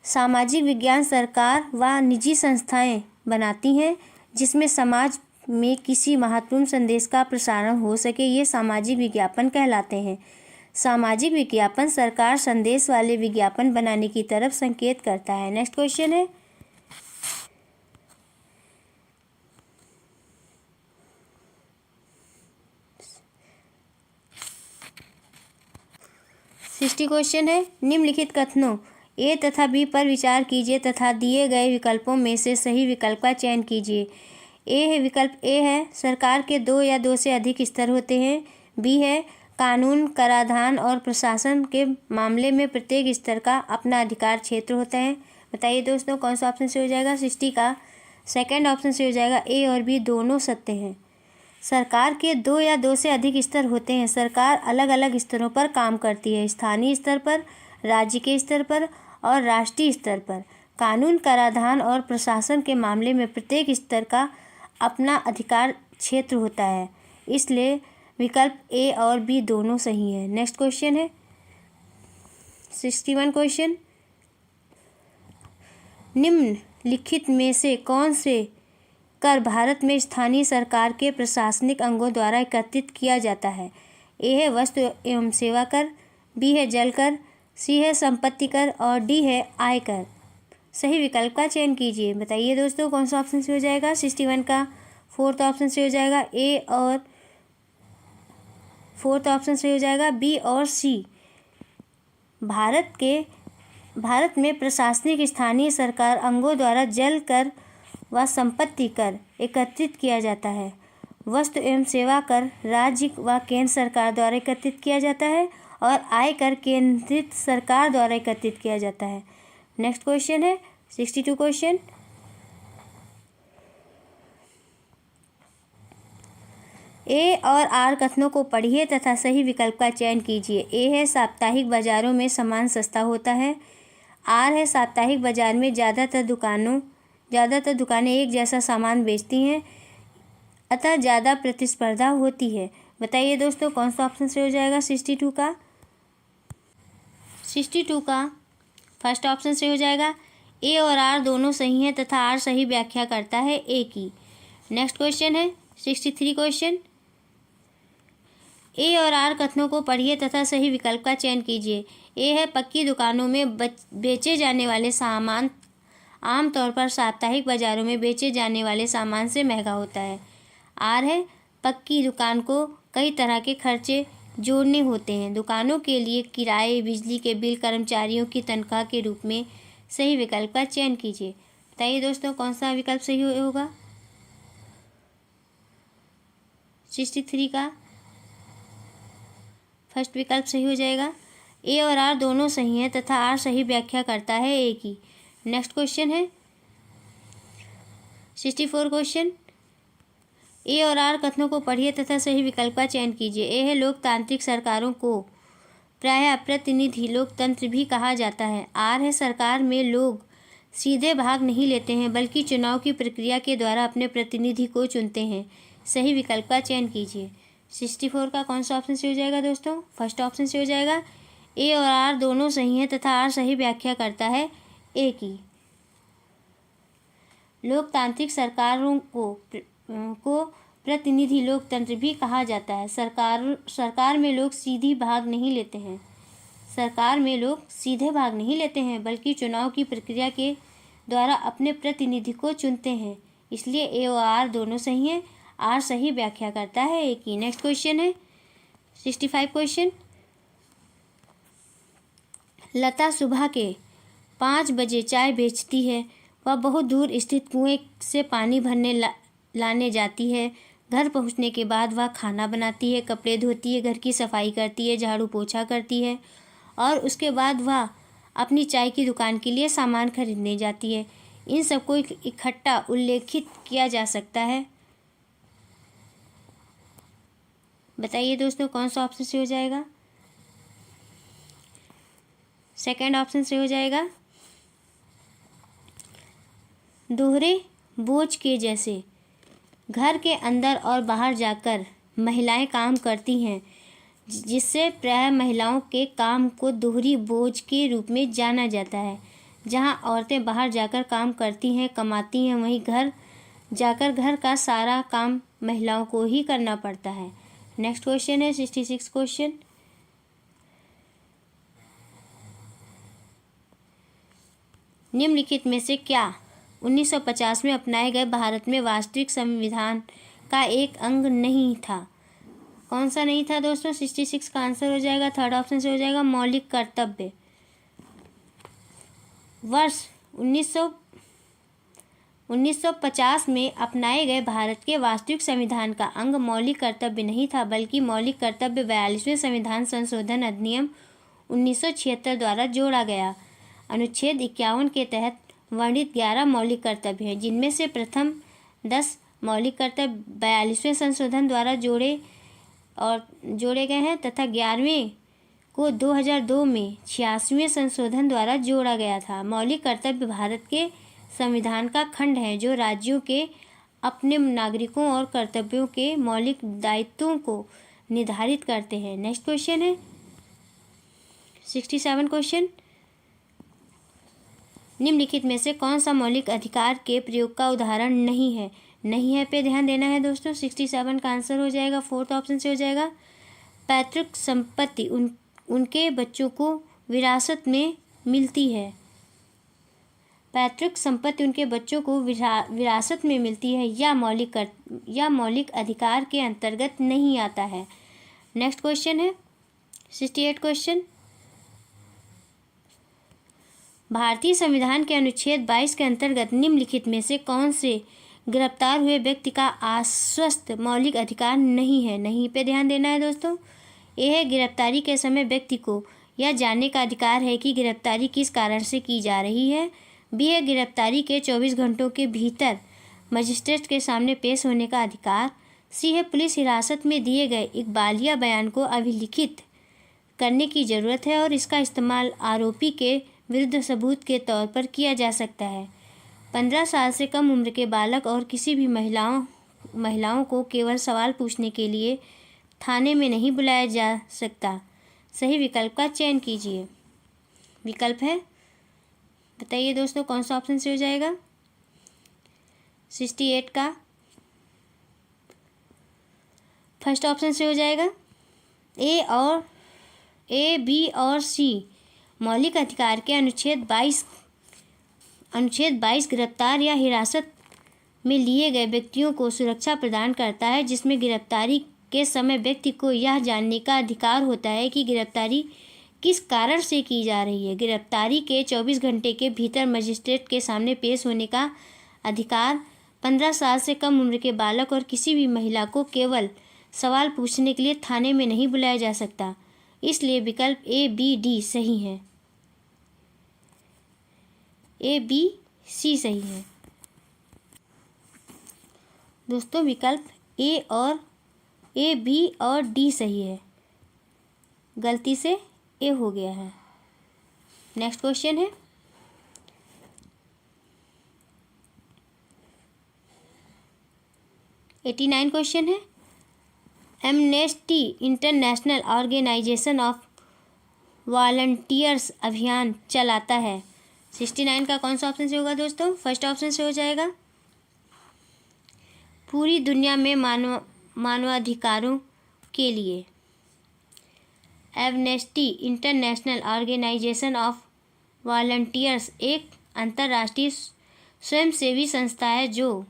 सामाजिक विज्ञान सरकार व निजी संस्थाएं बनाती हैं जिसमें समाज में किसी महत्वपूर्ण संदेश का प्रसारण हो सके, ये सामाजिक विज्ञापन कहलाते हैं। सामाजिक विज्ञापन सरकार संदेश वाले विज्ञापन बनाने की तरफ संकेत करता है। नेक्स्ट क्वेश्चन है 60 क्वेश्चन है। निम्नलिखित कथनों ए तथा बी पर विचार कीजिए तथा दिए गए विकल्पों में से सही विकल्प का चयन कीजिए। विकल्प ए है सरकार के 2 या 2 से अधिक स्तर होते हैं। बी है कानून, कराधान और प्रशासन के मामले में प्रत्येक स्तर का अपना अधिकार क्षेत्र होता है। बताइए दोस्तों कौन सा ऑप्शन से हो जाएगा। 60 का सेकंड ऑप्शन से हो जाएगा। ए और बी दोनों सत्य हैं। सरकार के 2 या 2 से अधिक स्तर होते हैं। सरकार अलग अलग स्तरों पर काम करती है, स्थानीय स्तर पर, राज्य के स्तर पर और राष्ट्रीय स्तर पर। कानून, कराधान और प्रशासन के मामले में प्रत्येक स्तर का अपना अधिकार क्षेत्र होता है, इसलिए विकल्प ए और बी दोनों सही है। नेक्स्ट क्वेश्चन है 61 क्वेश्चन। निम्नलिखित में से कौन से कर भारत में स्थानीय सरकार के प्रशासनिक अंगों द्वारा एकत्रित किया जाता है। ए है वस्तु एवं सेवा कर, बी है जल कर, सी है संपत्ति कर और डी है आय कर। सही विकल्प का चयन कीजिए। बताइए दोस्तों कौन सा ऑप्शन से हो जाएगा। 61 का फोर्थ ऑप्शन से हो जाएगा ए और फोर्थ ऑप्शन से हो जाएगा बी और सी। भारत में प्रशासनिक स्थानीय सरकार अंगों द्वारा जल कर व संपत्ति कर एकत्रित किया जाता है। वस्तु एवं सेवा कर राज्य व केंद्र सरकार द्वारा एकत्रित किया जाता है और आय कर केंद्रित सरकार द्वारा एकत्रित किया जाता है। नेक्स्ट क्वेश्चन है 62 क्वेश्चन। ए और आर कथनों को पढ़िए तथा सही विकल्प का चयन कीजिए। ए है साप्ताहिक बाजारों में सामान सस्ता होता है। आर है साप्ताहिक बाजार में ज़्यादातर दुकानें एक जैसा सामान बेचती हैं, अतः ज़्यादा प्रतिस्पर्धा होती है। बताइए दोस्तों कौन सा ऑप्शन से हो जाएगा। 62 का फर्स्ट ऑप्शन से हो जाएगा। ए और आर दोनों सही हैं तथा आर सही व्याख्या करता है ए की। नेक्स्ट क्वेश्चन है 63 क्वेश्चन। ए और आर कथनों को पढ़िए तथा सही विकल्प का चयन कीजिए। ए है पक्की दुकानों में बेचे जाने वाले सामान आमतौर पर साप्ताहिक बाजारों में बेचे जाने वाले सामान से महंगा होता है। आर है पक्की दुकान को कई तरह के खर्चे जोड़ने होते हैं, दुकानों के लिए किराए, बिजली के बिल, कर्मचारियों की तनख्वाह के रूप में। सही विकल्प का चयन कीजिए। बताइए दोस्तों कौन सा विकल्प सही होगा। 63 का फर्स्ट विकल्प सही हो जाएगा। ए और आर दोनों सही हैं तथा आर सही व्याख्या करता है ए की। नेक्स्ट क्वेश्चन है 64 क्वेश्चन। ए और आर कथनों को पढ़िए तथा सही विकल्प का चयन कीजिए। ए है लोकतांत्रिक सरकारों को प्रायः प्रतिनिधि लोकतंत्र भी कहा जाता है। आर है सरकार में लोग सीधे भाग नहीं लेते हैं बल्कि चुनाव की प्रक्रिया के द्वारा अपने प्रतिनिधि को चुनते हैं। सही विकल्प का चयन कीजिए। 64 का कौन सा ऑप्शन से हो जाएगा दोस्तों। फर्स्ट ऑप्शन से हो जाएगा। ए और आर दोनों सही हैं तथा आर सही व्याख्या करता है ए की। लोकतांत्रिक सरकारों को प्रतिनिधि लोकतंत्र भी कहा जाता है। सरकार में लोग सीधे भाग नहीं लेते हैं बल्कि चुनाव की प्रक्रिया के द्वारा अपने प्रतिनिधि को चुनते हैं, इसलिए ए और आर दोनों सही हैं। आर सही व्याख्या करता है ए की। नेक्स्ट क्वेश्चन है 65 क्वेश्चन। लता सुबह के 5 बजे चाय बेचती है। वह बहुत दूर स्थित कुएं से पानी भरने लाने जाती है। घर पहुंचने के बाद वह खाना बनाती है, कपड़े धोती है, घर की सफाई करती है, झाड़ू पोछा करती है और उसके बाद वह अपनी चाय की दुकान के लिए सामान खरीदने जाती है। इन सबको इकट्ठा उल्लेखित किया जा सकता है। बताइए दोस्तों कौन सा ऑप्शन से हो जाएगा। सेकंड ऑप्शन से हो जाएगा। दोहरे बोझ के जैसे घर के अंदर और बाहर जाकर महिलाएं काम करती हैं, जिससे प्रायः महिलाओं के काम को दोहरी बोझ के रूप में जाना जाता है। जहां औरतें बाहर जाकर काम करती हैं, कमाती हैं, वहीं घर जाकर घर का सारा काम महिलाओं को ही करना पड़ता है। नेक्स्ट क्वेश्चन है 66 क्वेश्चन। निम्नलिखित में से क्या 1950 में अपनाए गए भारत में वास्तविक संविधान का एक अंग नहीं था। कौन सा नहीं था दोस्तों। 66 का आंसर हो जाएगा थर्ड ऑप्शन से हो जाएगा मौलिक कर्तव्य। वर्ष 1950 में अपनाए गए भारत के वास्तविक संविधान का अंग मौलिक कर्तव्य नहीं था, बल्कि मौलिक कर्तव्य 42वें संविधान संशोधन अधिनियम 1976 द्वारा जोड़ा गया। अनुच्छेद 51 के तहत वर्णित 11 मौलिक कर्तव्य हैं, जिनमें से प्रथम 10 मौलिक कर्तव्य 42वें संशोधन द्वारा जोड़े गए हैं तथा 11वें को 2002 में 86वें संशोधन द्वारा जोड़ा गया था। मौलिक कर्तव्य भारत के संविधान का खंड है जो राज्यों के अपने नागरिकों और कर्तव्यों के मौलिक दायित्वों को निर्धारित करते हैं। नेक्स्ट क्वेश्चन है 67 क्वेश्चन। निम्नलिखित में से कौन सा मौलिक अधिकार के प्रयोग का उदाहरण नहीं है? नहीं है पे ध्यान देना है दोस्तों। 67 का आंसर हो जाएगा, फोर्थ ऑप्शन से हो जाएगा, पैतृक संपत्ति उनके बच्चों को विरासत में मिलती है। पैतृक संपत्ति उनके बच्चों को विरासत में मिलती है या मौलिक अधिकार के अंतर्गत नहीं आता है। नेक्स्ट क्वेश्चन है 68 क्वेश्चन। भारतीय संविधान के अनुच्छेद 22 के अंतर्गत निम्नलिखित में से कौन से गिरफ्तार हुए व्यक्ति का आश्वस्त मौलिक अधिकार नहीं है? नहीं पे ध्यान देना है दोस्तों। यह है गिरफ्तारी के समय व्यक्ति को यह जानने का अधिकार है कि गिरफ्तारी किस कारण से की जा रही है। बी है गिरफ्तारी के 24 घंटों के भीतर मजिस्ट्रेट के सामने पेश होने का अधिकार। सी है पुलिस हिरासत में दिए गए इकबालिया बयान को अभिलिखित करने की ज़रूरत है और इसका इस्तेमाल आरोपी के विरुद्ध सबूत के तौर पर किया जा सकता है। 15 साल से कम उम्र के बालक और किसी भी महिलाओं को केवल सवाल पूछने के लिए थाने में नहीं बुलाया जा सकता। सही विकल्प का चयन कीजिए। विकल्प है, बताइए दोस्तों कौन सा ऑप्शन से हो जाएगा? 68 का फर्स्ट ऑप्शन से हो जाएगा। ए, बी और सी मौलिक अधिकार के अनुच्छेद 22 गिरफ्तार या हिरासत में लिए गए व्यक्तियों को सुरक्षा प्रदान करता है, जिसमें गिरफ्तारी के समय व्यक्ति को यह जानने का अधिकार होता है कि गिरफ्तारी किस कारण से की जा रही है। गिरफ्तारी के 24 घंटे के भीतर मजिस्ट्रेट के सामने पेश होने का अधिकार। 15 साल से कम उम्र के बालक और किसी भी महिला को केवल सवाल पूछने के लिए थाने में नहीं बुलाया जा सकता। इसलिए विकल्प ए, बी, डी सही है। ए, बी, सी सही है दोस्तों। विकल्प ए, बी और डी सही है, गलती से ए हो गया है। नेक्स्ट क्वेश्चन है 89 क्वेश्चन है। Amnesty International organisation of volunteers अभियान चलाता है। 69 का कौन सा ऑप्शन से होगा दोस्तों? फर्स्ट ऑप्शन से हो जाएगा, पूरी दुनिया में मानवाधिकारों के लिए। Amnesty International organisation of volunteers एक अंतर्राष्ट्रीय स्वयंसेवी संस्था है जो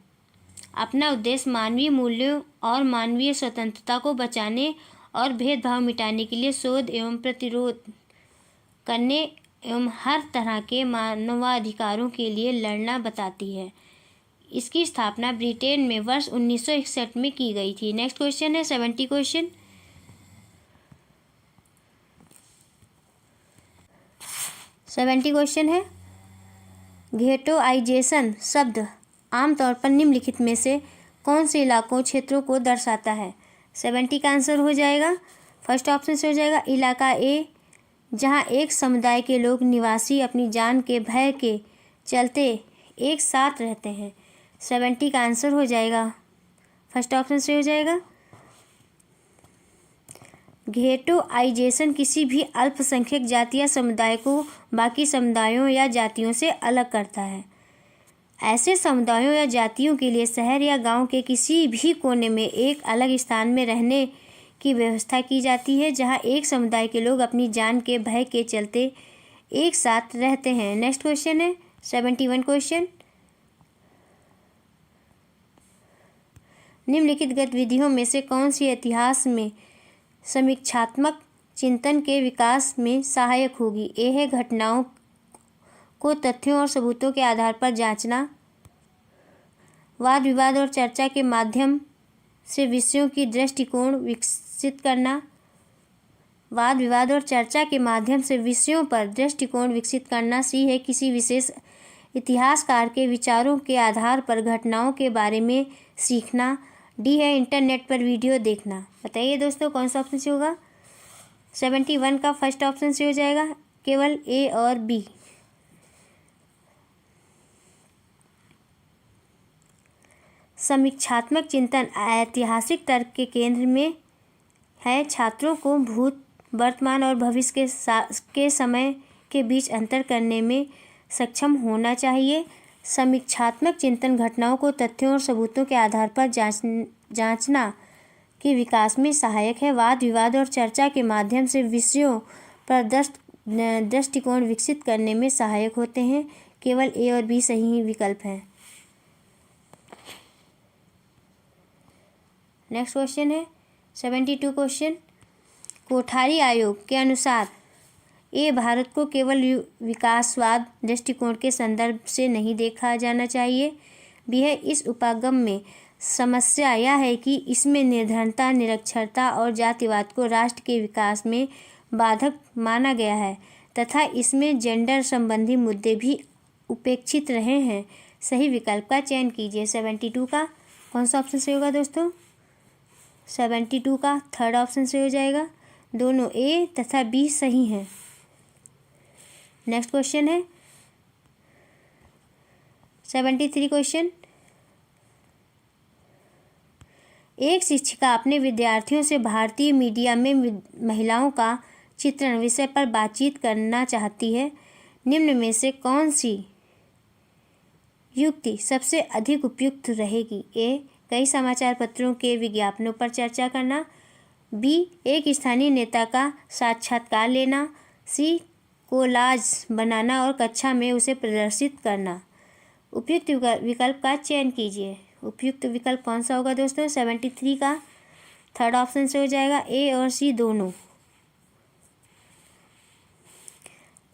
अपना उद्देश्य मानवीय मूल्यों और मानवीय स्वतंत्रता को बचाने और भेदभाव मिटाने के लिए शोध एवं प्रतिरोध करने एवं हर तरह के मानवाधिकारों के लिए लड़ना बताती है। इसकी स्थापना ब्रिटेन में वर्ष 1961 में की गई थी। नेक्स्ट क्वेश्चन है 70 क्वेश्चन। 70 क्वेश्चन है, घेटोआइजेशन शब्द आमतौर पर निम्नलिखित में से कौन से इलाकों क्षेत्रों को दर्शाता है? 70 का आंसर हो जाएगा, फर्स्ट ऑप्शन से हो जाएगा इलाका ए, जहां एक समुदाय के लोग निवासी अपनी जान के भय के चलते एक साथ रहते हैं। 70 का आंसर हो जाएगा, फर्स्ट ऑप्शन से हो जाएगा। घेटोआइजेशन किसी भी अल्पसंख्यक जाति या समुदाय को बाकी समुदायों या जातियों से अलग करता है। ऐसे समुदायों या जातियों के लिए शहर या गांव के किसी भी कोने में एक अलग स्थान में रहने की व्यवस्था की जाती है, जहां एक समुदाय के लोग अपनी जान के भय के चलते एक साथ रहते हैं। नेक्स्ट क्वेश्चन है 71 क्वेश्चन। निम्नलिखित गतिविधियों में से कौन सी इतिहास में समीक्षात्मक चिंतन के विकास में सहायक होगी? ए है घटनाओं को तथ्यों और सबूतों के आधार पर जांचना, वाद विवाद और चर्चा के माध्यम से विषयों की दृष्टिकोण विकसित करना, वाद विवाद और चर्चा के माध्यम से विषयों पर दृष्टिकोण विकसित करना। सी है किसी विशेष इतिहासकार के विचारों के आधार पर घटनाओं के बारे में सीखना। डी है इंटरनेट पर वीडियो देखना। बताइए दोस्तों कौन सा ऑप्शन से होगा? 71 का फर्स्ट ऑप्शन से हो जाएगा, केवल ए और बी। समीक्षात्मक चिंतन ऐतिहासिक तर्क के केंद्र में है। छात्रों को भूत, वर्तमान और भविष्य के समय के बीच अंतर करने में सक्षम होना चाहिए। समीक्षात्मक चिंतन घटनाओं को तथ्यों और सबूतों के आधार पर जांचना के विकास में सहायक है। वाद विवाद और चर्चा के माध्यम से विषयों पर दृष्टिकोण विकसित करने में सहायक होते हैं। केवल ए और बी सही विकल्प हैं। नेक्स्ट क्वेश्चन है 72 क्वेश्चन। कोठारी आयोग के अनुसार ए भारत को केवल विकासवाद दृष्टिकोण के संदर्भ से नहीं देखा जाना चाहिए। बी है इस उपागम में समस्या यह है कि इसमें निर्धनता, निरक्षरता और जातिवाद को राष्ट्र के विकास में बाधक माना गया है तथा इसमें जेंडर संबंधी मुद्दे भी उपेक्षित रहे हैं। सही विकल्प का चयन कीजिए। 72 का कौन सा ऑप्शन से होगा दोस्तों? 72 का थर्ड ऑप्शन से हो जाएगा। दोनों ए तथा बी सही हैं। नेक्स्ट क्वेश्चन है 73 क्वेश्चन। एक शिक्षिका अपने विद्यार्थियों से भारतीय मीडिया में महिलाओं का चित्रण विषय पर बातचीत करना चाहती है। निम्न में से कौन सी युक्ति सबसे अधिक उपयुक्त रहेगी? ए कई समाचार पत्रों के विज्ञापनों पर चर्चा करना, बी एक स्थानीय नेता का साक्षात्कार लेना, सी कोलाज बनाना और कक्षा में उसे प्रदर्शित करना। उपयुक्त विकल्प का चयन कीजिए। उपयुक्त विकल्प कौन सा होगा दोस्तों? 73 का थर्ड ऑप्शन से हो जाएगा, ए और सी दोनों।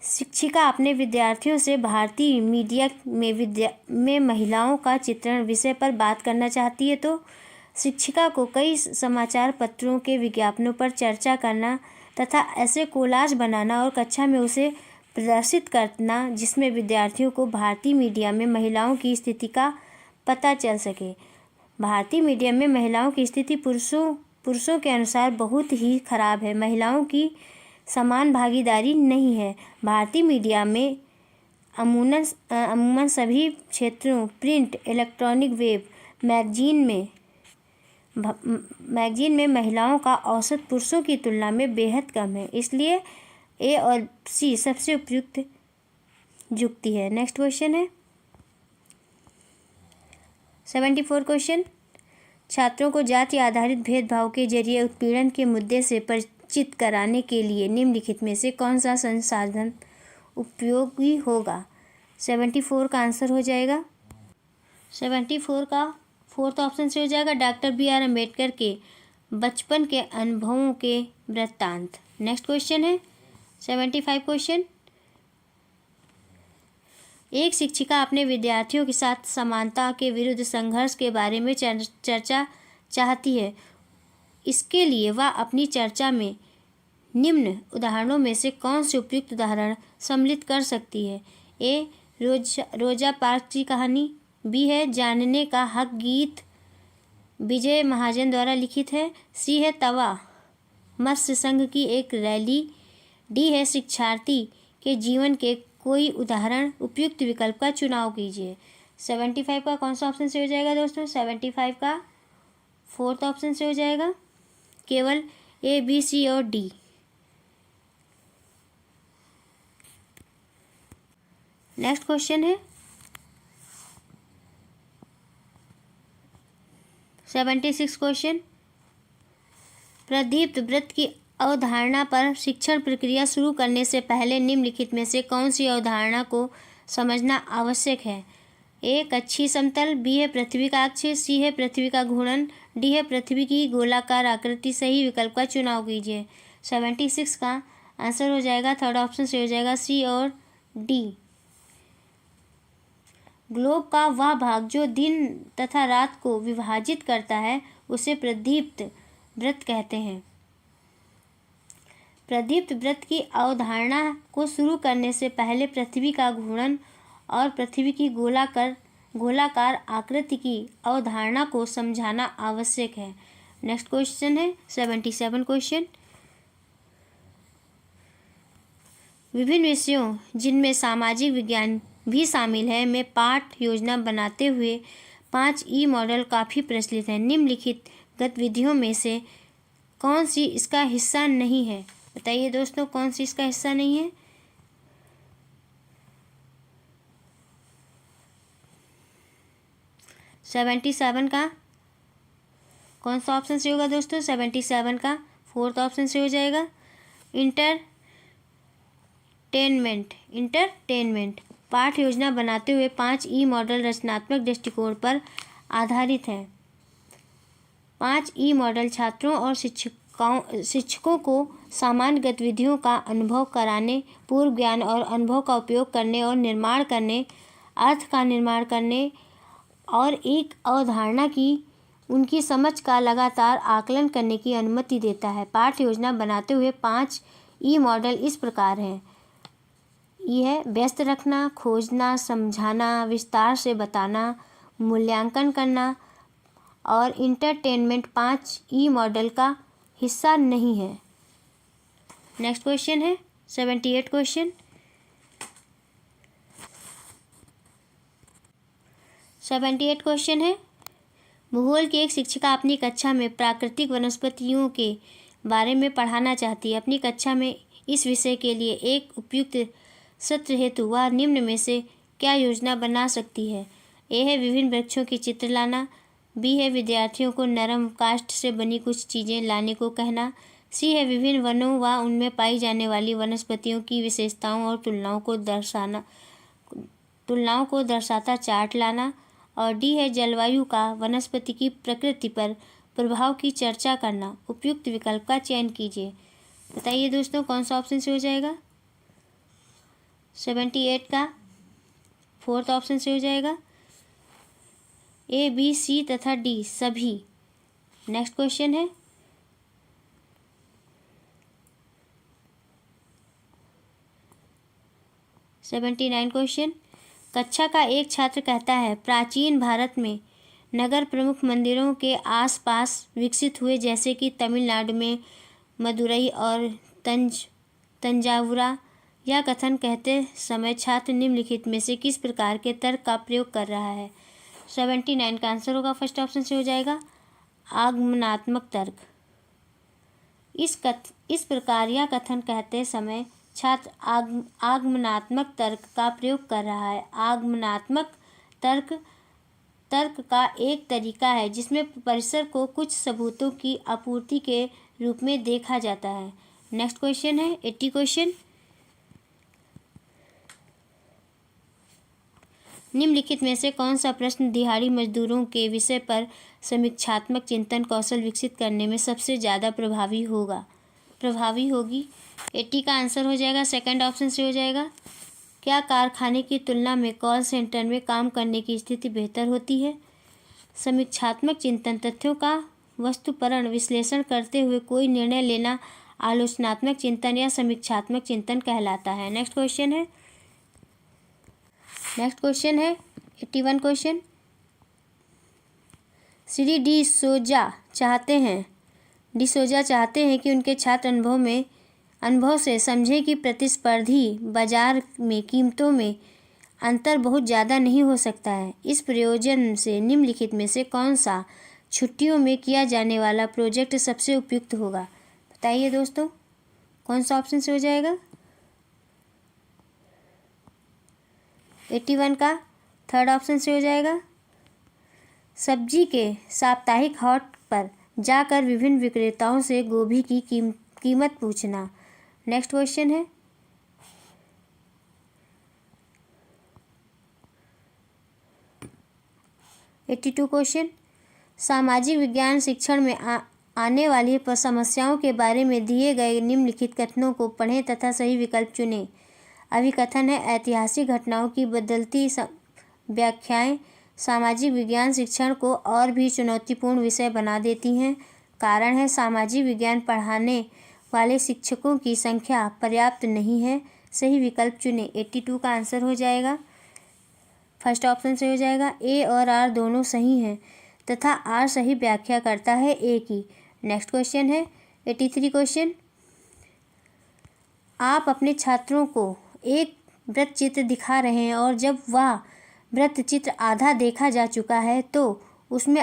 शिक्षिका अपने विद्यार्थियों से भारतीय मीडिया में महिलाओं का चित्रण विषय पर बात करना चाहती है तो शिक्षिका को कई समाचार पत्रों के विज्ञापनों पर चर्चा करना तथा ऐसे कोलाज बनाना और कक्षा में उसे प्रदर्शित करना जिसमें विद्यार्थियों को भारतीय मीडिया में महिलाओं की स्थिति का पता चल सके। भारतीय मीडिया में महिलाओं की स्थिति पुरुषों के अनुसार बहुत ही खराब है। महिलाओं की समान भागीदारी नहीं है। भारतीय मीडिया में अमूमन सभी क्षेत्रों प्रिंट, इलेक्ट्रॉनिक, वेब मैगजीन में महिलाओं का औसत पुरुषों की तुलना में बेहद कम है। इसलिए ए और सी सबसे उपयुक्त युक्ति है। नेक्स्ट क्वेश्चन है 74 क्वेश्चन। छात्रों को जाति आधारित भेदभाव के जरिए उत्पीड़न के मुद्दे से परिचित कराने के लिए निम्नलिखित में से कौन सा संसाधन उपयोगी होगा? 74 का आंसर हो जाएगा 74 का फोर्थ ऑप्शन से हो जाएगा, डॉक्टर बी.आर. अम्बेडकर के बचपन के अनुभवों के वृत्तांत। नेक्स्ट क्वेश्चन है 75 क्वेश्चन। एक शिक्षिका अपने विद्यार्थियों के साथ समानता के विरुद्ध संघर्ष के बारे में चर्चा चाहती है। इसके लिए वह अपनी चर्चा में निम्न उदाहरणों में से कौन से उपयुक्त उदाहरण सम्मिलित कर सकती है? ए रोजा पार्क की कहानी, बी है जानने का हक गीत विजय महाजन द्वारा लिखित है, सी है तवा मत्स्य संघ की एक रैली, डी है शिक्षार्थी के जीवन के कोई उदाहरण। उपयुक्त विकल्प का चुनाव कीजिए। 75 का कौन सा ऑप्शन से हो जाएगा दोस्तों? 75 का फोर्थ ऑप्शन से हो जाएगा, केवल ए, बी, सी और डी। नेक्स्ट क्वेश्चन है 76 क्वेश्चन। प्रदीप्त वृत्त की अवधारणा पर शिक्षण प्रक्रिया शुरू करने से पहले निम्नलिखित में से कौन सी अवधारणा को समझना आवश्यक है? ए कक्षीय समतल, बी है पृथ्वी का अक्ष, सी है पृथ्वी का घूर्णन, डी है पृथ्वी की गोलाकार आकृति। सही विकल्प का चुनाव कीजिए। 76 का आंसर हो जाएगा थर्ड ऑप्शन से हो जाएगा, सी और डी। ग्लोब का वह भाग जो दिन तथा रात को विभाजित करता है उसे प्रदीप्त वृत्त कहते हैं। प्रदीप्त वृत्त की अवधारणा को शुरू करने से पहले पृथ्वी का घूर्णन और पृथ्वी की गोलाकार आकृति की अवधारणा को समझाना आवश्यक है। नेक्स्ट क्वेश्चन है 77 क्वेश्चन। विभिन्न विषयों जिनमें सामाजिक विज्ञान भी शामिल है में पाठ योजना बनाते हुए 5E मॉडल काफ़ी प्रचलित है। निम्नलिखित गतिविधियों में से कौन सी इसका हिस्सा नहीं है? बताइए दोस्तों, कौन सी इसका हिस्सा नहीं है? सेवेंटी सेवन का कौन सा ऑप्शन से होगा दोस्तों? 77 का 4th ऑप्शन से हो जाएगा इंटरटेनमेंट। पाठ योजना बनाते हुए 5E मॉडल रचनात्मक दृष्टिकोण पर आधारित है। 5E मॉडल छात्रों और शिक्षकों को सामान्य गतिविधियों का अनुभव कराने, पूर्व ज्ञान और अनुभव का उपयोग करने और निर्माण करने, अर्थ का निर्माण करने और एक अवधारणा की उनकी समझ का लगातार आकलन करने की अनुमति देता है। पाठ योजना बनाते हुए 5E मॉडल इस प्रकार है। यह है व्यस्त रखना, खोजना, समझाना, विस्तार से बताना, मूल्यांकन करना और इंटरटेनमेंट 5E मॉडल का हिस्सा नहीं है। नेक्स्ट क्वेश्चन है 78 क्वेश्चन। 78 क्वेश्चन है भूगोल की एक शिक्षिका अपनी कक्षा में प्राकृतिक वनस्पतियों के बारे में पढ़ाना चाहती है। अपनी कक्षा में इस विषय के लिए एक उपयुक्त सत्र हेतु वह निम्न में से क्या योजना बना सकती है? ए है विभिन्न वृक्षों के चित्र लाना, बी है विद्यार्थियों को नरम काष्ठ से बनी कुछ चीज़ें लाने को कहना, सी है विभिन्न वनों व उनमें पाई जाने वाली वनस्पतियों की विशेषताओं और तुलनाओं को दर्शाता चार्ट लाना, और डी है जलवायु का वनस्पति की प्रकृति पर प्रभाव की चर्चा करना। उपयुक्त विकल्प का चयन कीजिए। बताइए दोस्तों, कौन सा ऑप्शन से हो जाएगा? 78 का 4th ऑप्शन से हो जाएगा। ए, बी, सी तथा डी सभी। नेक्स्ट क्वेश्चन है 79 क्वेश्चन। कक्षा का एक छात्र कहता है प्राचीन भारत में नगर प्रमुख मंदिरों के आसपास विकसित हुए, जैसे कि तमिलनाडु में मदुरई और तंजावुरा। यह कथन कहते समय छात्र निम्नलिखित में से किस प्रकार के तर्क का प्रयोग कर रहा है? 79 का आंसर होगा फर्स्ट ऑप्शन से हो जाएगा आगमनात्मक तर्क। इस प्रकार यह कथन कहते समय छात्र आगमनात्मक तर्क का प्रयोग कर रहा है। आगमनात्मक तर्क का एक तरीका है जिसमें परिसर को कुछ सबूतों की आपूर्ति के रूप में देखा जाता है। नेक्स्ट क्वेश्चन है 80 क्वेश्चन। निम्नलिखित में से कौन सा प्रश्न दिहाड़ी मजदूरों के विषय पर समीक्षात्मक चिंतन कौशल विकसित करने में सबसे ज़्यादा प्रभावी होगी? 80 का आंसर हो जाएगा सेकंड ऑप्शन से हो जाएगा। क्या कारखाने की तुलना में कॉल सेंटर में काम करने की स्थिति बेहतर होती है? समीक्षात्मक चिंतन तथ्यों का वस्तुपरण विश्लेषण करते हुए कोई निर्णय लेना आलोचनात्मक चिंतन या समीक्षात्मक चिंतन कहलाता है। नेक्स्ट क्वेश्चन है 81 क्वेश्चन। श्री डी सोजा चाहते हैं कि उनके छात्र अनुभव से समझें कि प्रतिस्पर्धी बाजार में कीमतों में अंतर बहुत ज़्यादा नहीं हो सकता है। इस प्रयोजन से निम्नलिखित में से कौन सा छुट्टियों में किया जाने वाला प्रोजेक्ट सबसे उपयुक्त होगा? बताइए दोस्तों, कौन सा ऑप्शन से हो जाएगा? 81 का थर्ड ऑप्शन से हो जाएगा। सब्जी के साप्ताहिक हाट पर जाकर विभिन्न विक्रेताओं से गोभी की कीमत पूछना। नेक्स्ट क्वेश्चन है 82 क्वेश्चन। सामाजिक विज्ञान शिक्षण में आने वाली समस्याओं के बारे में दिए गए निम्नलिखित कथनों को पढ़ें तथा सही विकल्प चुनें। अभिकथन है ऐतिहासिक घटनाओं की व्याख्याएं सामाजिक विज्ञान शिक्षण को और भी चुनौतीपूर्ण विषय बना देती हैं। कारण है सामाजिक विज्ञान पढ़ाने वाले शिक्षकों की संख्या पर्याप्त नहीं है। सही विकल्प चुनें। 82 का आंसर हो जाएगा, फर्स्ट ऑप्शन से हो जाएगा। ए और आर दोनों सही हैं तथा आर सही व्याख्या करता है ए की। नेक्स्ट क्वेश्चन है 83 क्वेश्चन। आप अपने छात्रों को एक वृत्त चित्र दिखा रहे हैं और जब वह वृत्त चित्र आधा देखा जा चुका है तो उसमें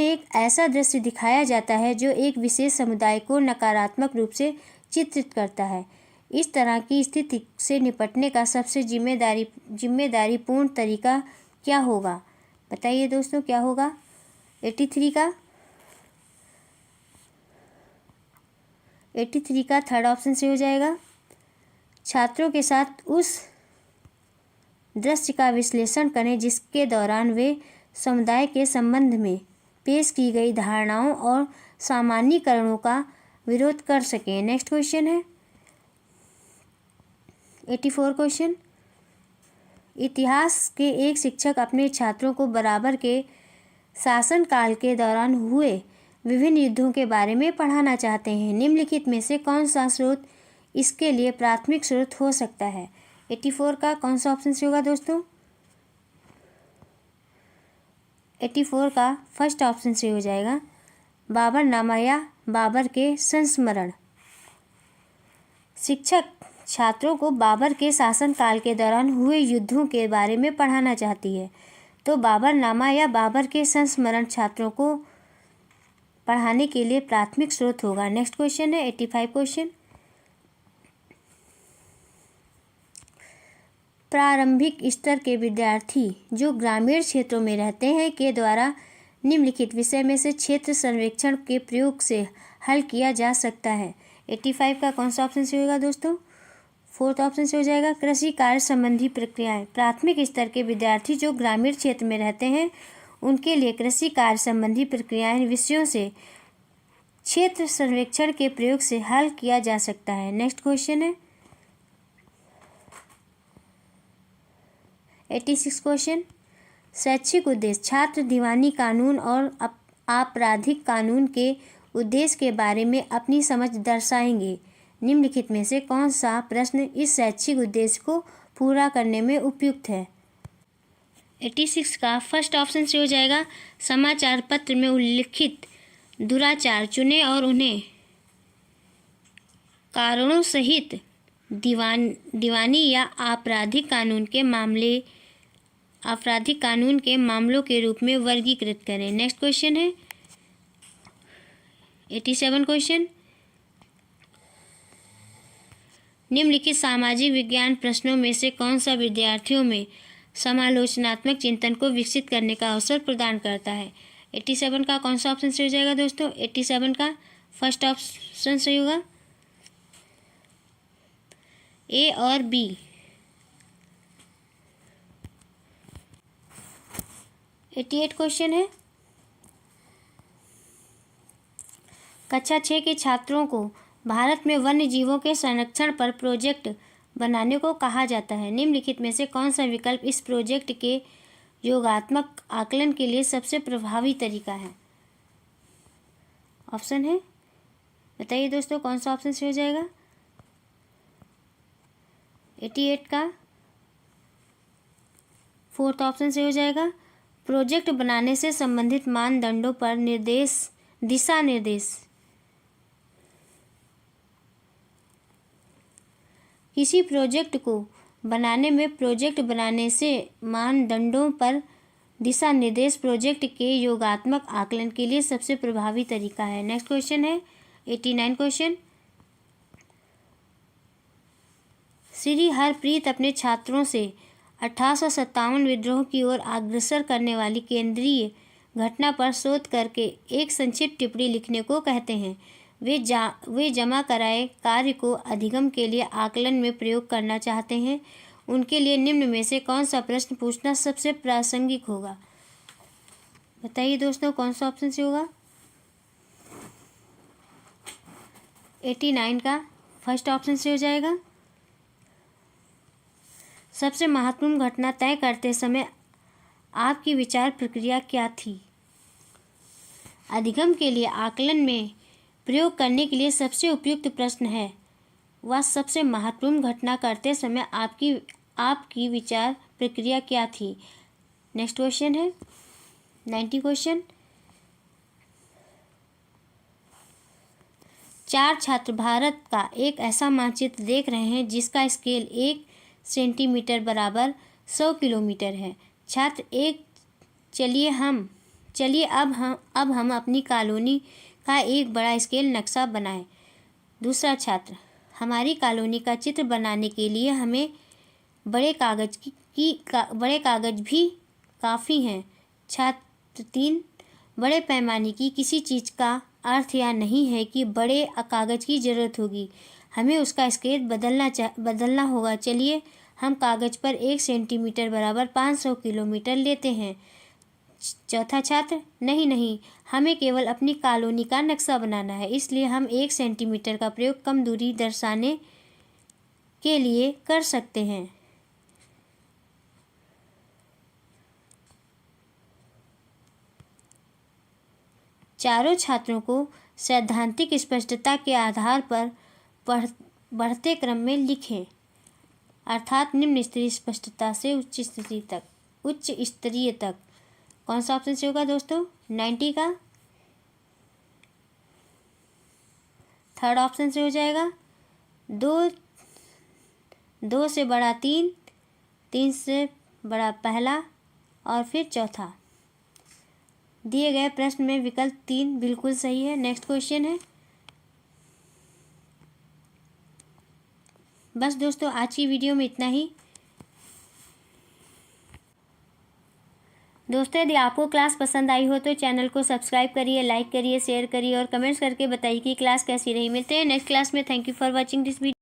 एक ऐसा दृश्य दिखाया जाता है जो एक विशेष समुदाय को नकारात्मक रूप से चित्रित करता है। इस तरह की स्थिति से निपटने का सबसे जिम्मेदारीपूर्ण तरीका क्या होगा? बताइए दोस्तों, क्या होगा? 83 का थर्ड ऑप्शन से हो जाएगा। छात्रों के साथ उस दृश्य का विश्लेषण करें जिसके दौरान वे समुदाय के संबंध में पेश की गई धारणाओं और सामान्यीकरणों का विरोध कर सकें। नेक्स्ट क्वेश्चन है 84 क्वेश्चन। इतिहास के एक शिक्षक अपने छात्रों को बराबर के शासनकाल के दौरान हुए विभिन्न युद्धों के बारे में पढ़ाना चाहते हैं। निम्नलिखित में से कौन सा स्रोत इसके लिए प्राथमिक स्रोत हो सकता है? 84 का कौन सा ऑप्शन से होगा दोस्तों? 84 का फर्स्ट ऑप्शन से हो जाएगा बाबरनामा या बाबर के संस्मरण। शिक्षक छात्रों को बाबर के शासनकाल के दौरान हुए युद्धों के बारे में पढ़ाना चाहती है, तो बाबरनामा या बाबर के संस्मरण छात्रों को पढ़ाने के लिए प्राथमिक स्रोत होगा। नेक्स्ट क्वेश्चन है 85 क्वेश्चन। प्रारंभिक स्तर के विद्यार्थी जो ग्रामीण क्षेत्रों में रहते हैं के द्वारा निम्नलिखित विषय में से क्षेत्र सर्वेक्षण के प्रयोग से हल किया जा सकता है। 85 का कौन सा ऑप्शन से होगा दोस्तों? फोर्थ ऑप्शन से हो जाएगा कृषि कार्य संबंधी प्रक्रियाएं। प्राथमिक स्तर के विद्यार्थी जो ग्रामीण क्षेत्र में रहते हैं उनके लिए कृषि कार्य संबंधी प्रक्रियाएं विषयों से क्षेत्र सर्वेक्षण के प्रयोग से हल किया जा सकता है। नेक्स्ट क्वेश्चन है 86 क्वेश्चन। शैक्षिक उद्देश्य छात्र दीवानी कानून और आपराधिक कानून के उद्देश्य के बारे में अपनी समझ दर्शाएंगे। निम्नलिखित में से कौन सा प्रश्न इस शैक्षिक उद्देश्य को पूरा करने में उपयुक्त है? 86 का फर्स्ट ऑप्शन से हो जाएगा समाचार पत्र में उल्लिखित दुराचार चुनें और उन्हें कारणों सहित दीवानी या आपराधिक कानून के मामलों के रूप में वर्गीकृत करें। नेक्स्ट क्वेश्चन है 87 क्वेश्चन। निम्नलिखित सामाजिक विज्ञान प्रश्नों में से कौन सा विद्यार्थियों में समालोचनात्मक चिंतन को विकसित करने का अवसर प्रदान करता है? 87 का कौन सा ऑप्शन से हो जाएगा दोस्तों? 87 का फर्स्ट ऑप्शन सही होगा, ए और बी। 88 क्वेश्चन है। कक्षा 6 के छात्रों को भारत में वन्य जीवों के संरक्षण पर प्रोजेक्ट बनाने को कहा जाता है। निम्नलिखित में से कौन सा विकल्प इस प्रोजेक्ट के योगात्मक आकलन के लिए सबसे प्रभावी तरीका है? ऑप्शन है, बताइए दोस्तों कौन सा ऑप्शन से हो जाएगा? 88 का फोर्थ ऑप्शन से हो जाएगा प्रोजेक्ट बनाने से संबंधित मानदंडों पर दिशा निर्देश। किसी प्रोजेक्ट को बनाने में प्रोजेक्ट बनाने से मानदंडों पर दिशा निर्देश प्रोजेक्ट के योगात्मक आकलन के लिए सबसे प्रभावी तरीका है। नेक्स्ट क्वेश्चन है 89 क्वेश्चन। श्री हरप्रीत अपने छात्रों से 1857 विद्रोह की ओर अग्रसर करने वाली केंद्रीय घटना पर शोध करके एक संक्षिप्त टिप्पणी लिखने को कहते हैं। वे जमा कराए कार्य को अधिगम के लिए आकलन में प्रयोग करना चाहते हैं। उनके लिए निम्न में से कौन सा प्रश्न पूछना सबसे प्रासंगिक होगा? बताइए दोस्तों कौन सा ऑप्शन से होगा? 89 का फर्स्ट ऑप्शन से हो जाएगा सबसे महत्वपूर्ण घटना तय करते समय आपकी विचार प्रक्रिया क्या थी? अधिगम के लिए आकलन में प्रयोग करने के लिए सबसे उपयुक्त प्रश्न है, वह सबसे महत्वपूर्ण घटना करते समय आपकी विचार प्रक्रिया क्या थी? नेक्स्ट क्वेश्चन है 90 क्वेश्चन। 4 छात्र भारत का एक ऐसा मानचित्र देख रहे हैं जिसका स्केल 1 सेंटीमीटर बराबर 100 किलोमीटर है। छात्र 1, चलिए अब हम अपनी कॉलोनी का एक बड़ा स्केल नक्शा बनाएं। दूसरा छात्र, हमारी कॉलोनी का चित्र बनाने के लिए हमें बड़े कागज भी काफ़ी हैं। छात्र 3, बड़े पैमाने की किसी चीज़ का अर्थ यह नहीं है कि बड़े कागज़ की ज़रूरत होगी, हमें उसका स्केल बदलना होगा। चलिए हम कागज़ पर 1 सेंटीमीटर बराबर 500 किलोमीटर लेते हैं। चौथा छात्र, नहीं, हमें केवल अपनी कॉलोनी का नक्शा बनाना है, इसलिए हम 1 सेंटीमीटर का प्रयोग कम दूरी दर्शाने के लिए कर सकते हैं। चारों छात्रों को सैद्धांतिक स्पष्टता के आधार पर बढ़ते क्रम में लिखें, अर्थात निम्न स्तरीय स्पष्टता से उच्च स्तरीय तक। कौन सा ऑप्शन से होगा दोस्तों? 90 का थर्ड ऑप्शन से हो जाएगा। 2 से बड़ा 3, 3 से बड़ा पहला और फिर चौथा। दिए गए प्रश्न में विकल्प 3 बिल्कुल सही है। नेक्स्ट क्वेश्चन है। बस दोस्तों आज की वीडियो में इतना ही। दोस्तों यदि आपको क्लास पसंद आई हो तो चैनल को सब्सक्राइब करिए, लाइक करिए, शेयर करिए और कमेंट्स करके बताइए कि क्लास कैसी रही। मिलते हैं नेक्स्ट क्लास में। Thank you for watching this video.